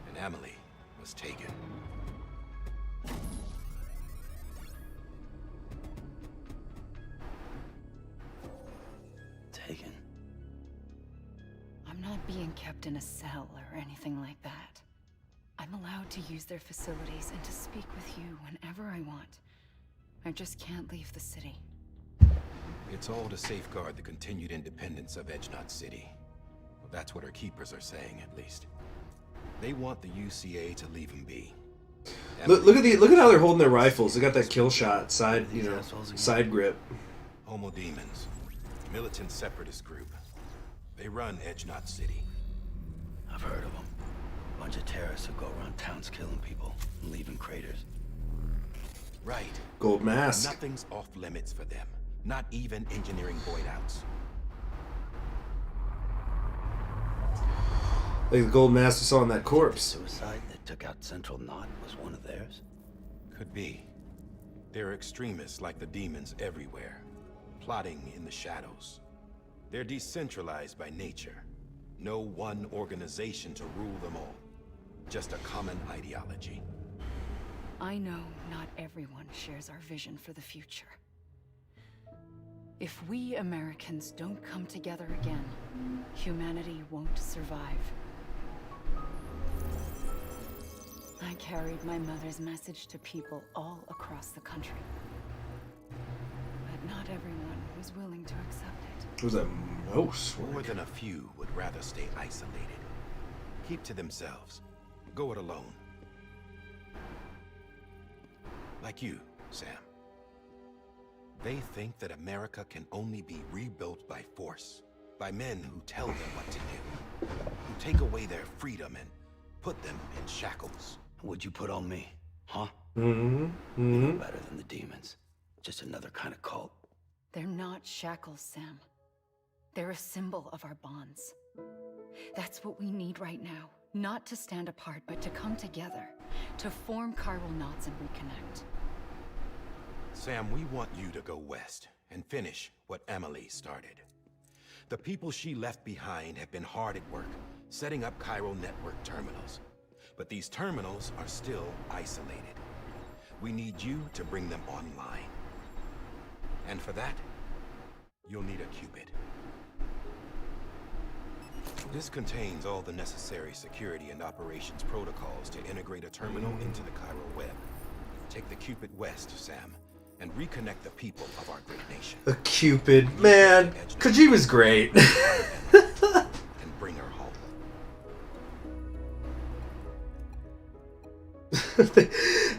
and Emily was taken. Taken. I'm not being kept in a cell or anything like that. I'm allowed to use their facilities and to speak with you whenever I want. I just can't leave the city. It's all to safeguard the continued independence of Edgenot City. Well, that's what her keepers are saying, at least. They want the UCA to leave him be. Look at how they're holding their rifles. They got that kill shot side, side grip. Homo Demons, militant separatist group. They run Edgenot City. I've heard of them. A bunch of terrorists who go around towns killing people and leaving craters. Right. Gold mask. Nothing's off limits for them. Not even engineering void outs. Like the gold mask we saw on that corpse. Suicide that took out Central Knot was one of theirs? Could be. There are extremists like the demons everywhere, plotting in the shadows. They're decentralized by nature. No one organization to rule them all. Just a common ideology. I know not everyone shares our vision for the future. If we Americans don't come together again, humanity won't survive. I carried my mother's message to people all across the country. But not everyone was willing to accept it. It was a mouse. More than a few would rather stay isolated. Keep to themselves. Go it alone. Like you, Sam. They think that America can only be rebuilt by force, by men who tell them what to do, who take away their freedom and put them in shackles. What'd you put on me, huh? Mm-hmm. You're better than the demons. Just another kind of cult. They're not shackles, Sam. They're a symbol of our bonds. That's what we need right now. Not to stand apart, but to come together, to form chiral knots and reconnect. Sam, we want you to go west and finish what Emily started. The people she left behind have been hard at work, setting up chiral network terminals. But these terminals are still isolated. We need you to bring them online. And for that, you'll need a Cupid. This contains all the necessary security and operations protocols to integrate a terminal into the chiral web. Take the Cupid west, Sam, and reconnect the people of our great nation. A Cupid, man. Kojima's great. And bring her home.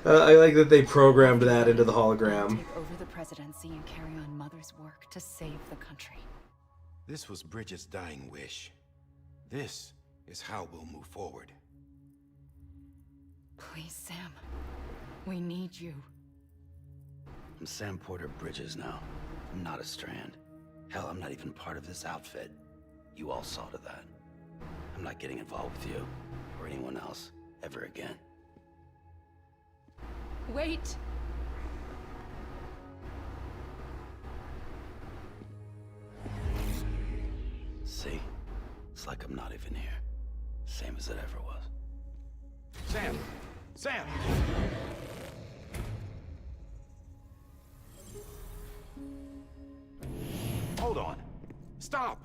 I like that they programmed that into the hologram. Take over the presidency and carry on Mother's work to save the country. This was Bridget's dying wish. This is how we'll move forward. Please, Sam. We need you. I'm Sam Porter Bridges now. I'm not a Strand. Hell, I'm not even part of this outfit. You all saw to that. I'm not getting involved with you or anyone else ever again. Wait! See? It's like I'm not even here. Same as it ever was. Sam! Sam! Hold on. Stop!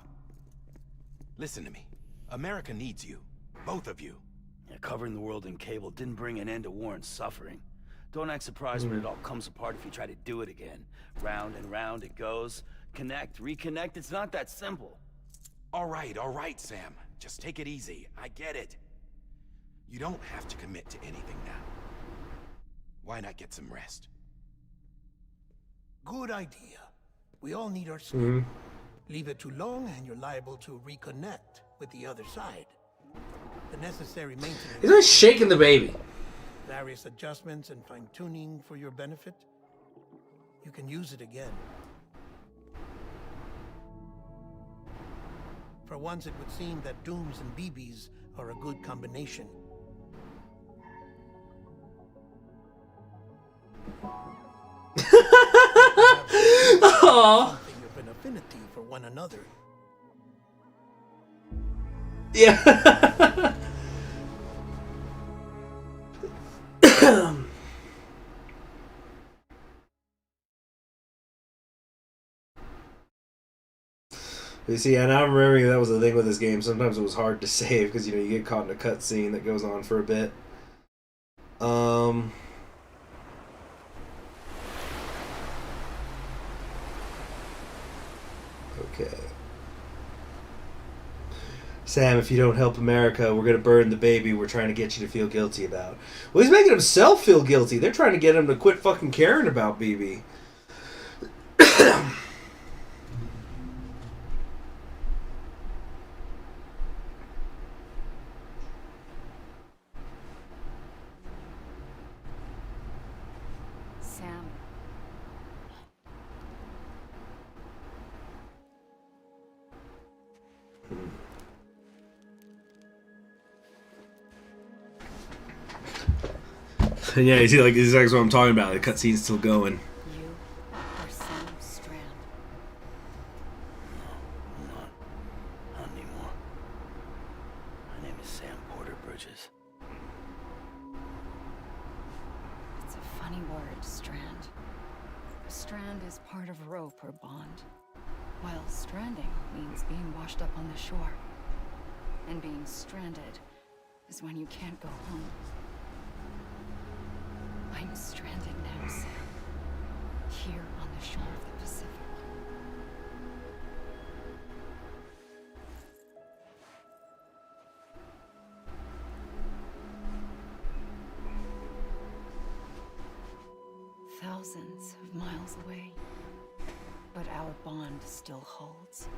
Listen to me. America needs you. Both of you. Yeah, covering the world in cable didn't bring an end to war and suffering. Don't act surprised when it all comes apart if you try to do it again. Round and round it goes. Connect, reconnect, it's not that simple. All right, Sam. Just take it easy. I get it. You don't have to commit to anything now. Why not get some rest? Good idea. We all need our sleep. Leave it too long and you're liable to reconnect with the other side. The necessary maintenance... He's always shaking the baby. Various adjustments and fine-tuning for your benefit. You can use it again. For once, it would seem that Dooms and BBs are a good combination. Aww. Something of an affinity for one another. Yeah. You see, and I'm remembering that was the thing with this game. Sometimes it was hard to save because, you know, you get caught in a cutscene that goes on for a bit. Okay. Sam, if you don't help America, we're gonna burn the baby we're trying to get you to feel guilty about. Well, he's making himself feel guilty. They're trying to get him to quit fucking caring about BB. Sam. Yeah, you see, like, this is exactly what I'm talking about. The cutscene's still going. You are Sam Strand. No, I'm not. Not anymore. My name is Sam Porter Bridges. It's a funny word, Strand. A strand is part of rope or bond, while stranding means being washed up on the shore. And being stranded is when you can't go home. I'm stranded now, Sam. Here on the shore of the Pacific. Thousands of miles away, but our bond still holds.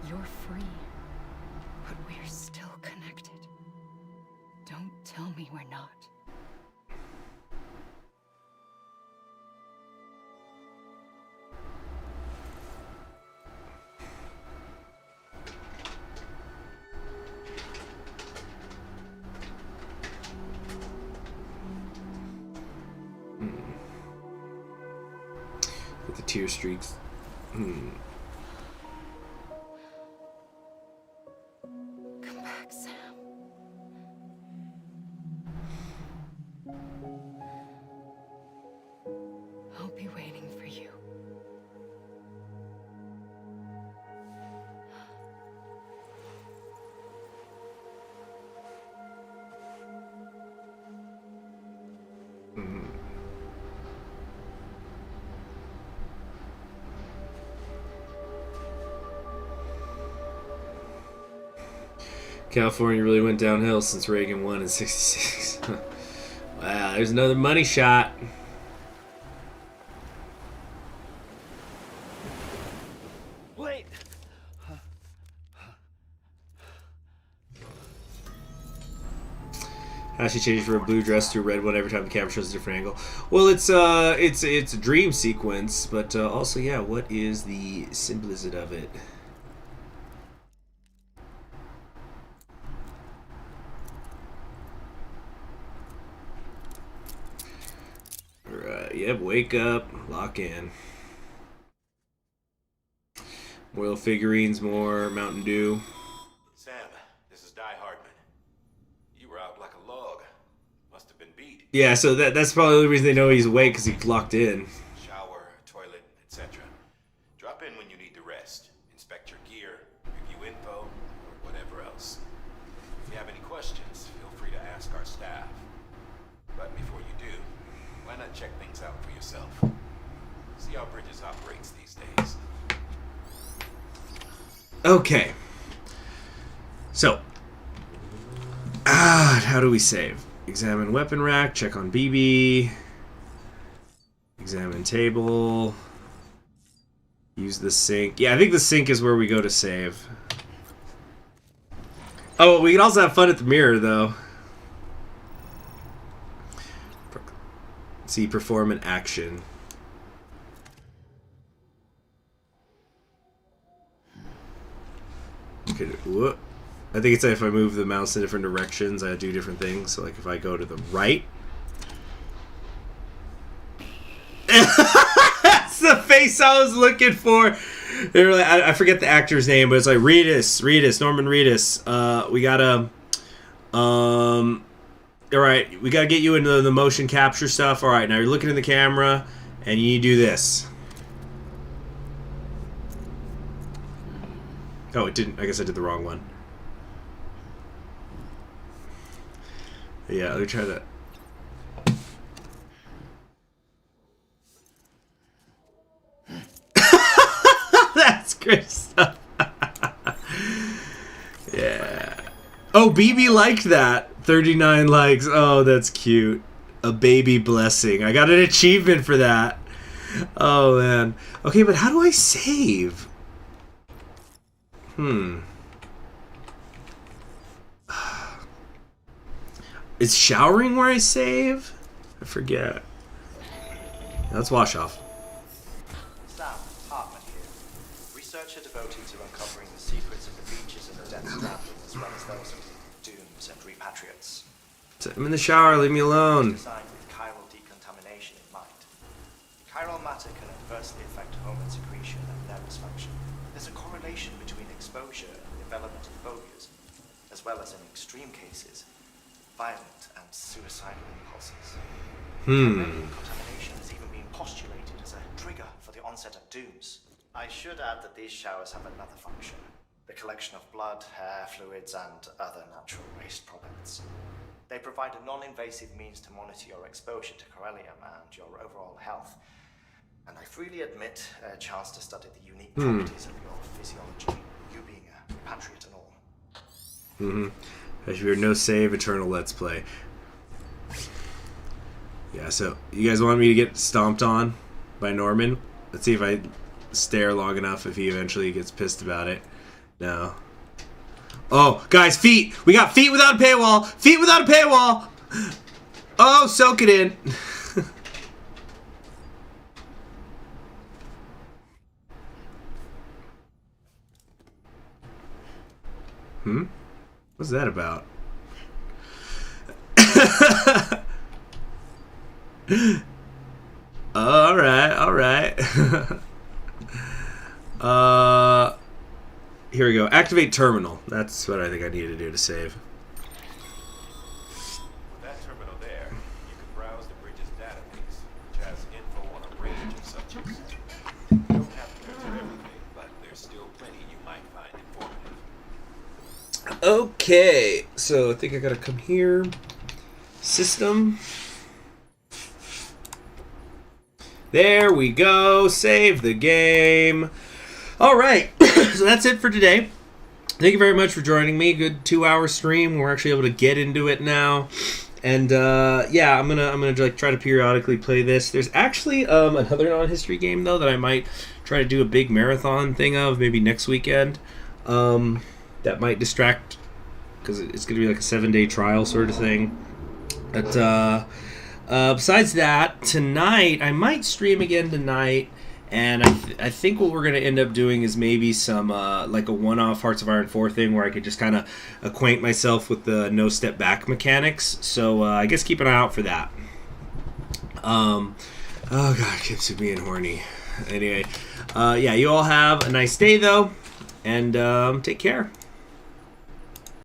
You're free, but we're still connected. Don't tell me we're not. With the tear streaks. Come back, Sam. I'll be waiting for you. California really went downhill since Reagan won in '66. Wow, there's another money shot. Wait! How she changes from a blue dress to a red one every time the camera shows a different angle. Well, it's a dream sequence, but also, yeah, what is the symbolism of it? Alright, yep, wake up, lock in. More little figurines, more Mountain Dew. Sam, this is Die Hardman. You were out like a log. Must have been beat. Yeah, so that's probably the only reason they know he's awake, because he's locked in. Shower, toilet, etc. Drop in when you need to rest. Inspect your gear, review info, or whatever else. If you have any questions, feel free to ask our staff. But before you do, why not check things out for yourself? See how Bridges operates these days. Okay. So. How do we save? Examine weapon rack, check on BB. Examine table. Use the sink. Yeah, I think the sink is where we go to save. Oh, we can also have fun at the mirror, though. See, perform an action. Okay, whoop. I think it's if I move the mouse in different directions, I do different things. So, like, if I go to the right... That's the face I was looking for! They were like, I forget the actor's name, but it's like Norman Reedus. We gotta... Alright, we gotta get you into the motion capture stuff. Alright, now you're looking in the camera, and you need to do this. Oh, it didn't. I guess I did the wrong one. Yeah, let me try that. That's great stuff. Yeah. Oh, BB liked that. 39 likes. Oh, that's cute. A baby blessing. I got an achievement for that. Oh, man. Okay, but how do I save? Is showering where I save? I forget. Let's wash off. Sam, Hartman here. Researcher devoted to uncovering the secrets of the beaches of the Death Stranding, as well as those of dooms and repatriates. I'm in the shower, leave me alone. Designed with chiral decontamination in mind. Chiral matter can adversely affect hormone secretion and nervous function. There's a correlation between exposure and the development of phobias, as well as in extreme cases, violent and suicidal impulses. Contamination has even been postulated as a trigger for the onset of dooms. I should add that these showers have another function: the collection of blood, hair, fluids, and other natural waste products. They provide a non-invasive means to monitor your exposure to corellium and your overall health. And I freely admit a chance to study the unique properties of your physiology, you being a repatriate and all. As we are no save, eternal let's play. Yeah, so you guys want me to get stomped on by Norman? Let's see if I stare long enough if he eventually gets pissed about it. No. Oh, guys, feet! We got feet without a paywall! Feet without a paywall! Oh, soak it in! What's that about? Alright. Here we go. Activate terminal. That's what I think I need to do to save. With that terminal there, you can browse the Bridges database, which has info on a range of subjects. You don't have to enter everything, but there's still plenty you might find informative. Okay, so I think I gotta come here. System. There we go. Save the game. All right, so that's it for today. thank you very much for joining me. Good 2-hour stream. We're actually able to get into it now. And yeah, I'm gonna like try to periodically play this. There's actually another non-history game though that I might try to do a big marathon thing of maybe next weekend. That might distract because it's gonna be like a 7-day trial sort of thing. But besides that, tonight I might stream again tonight. And I think what we're going to end up doing is maybe some, like a one-off Hearts of Iron 4 thing where I could just kind of acquaint myself with the no-step-back mechanics. So I guess keep an eye out for that. Oh, God, keeps being horny. Anyway, yeah, you all have a nice day, though, and take care.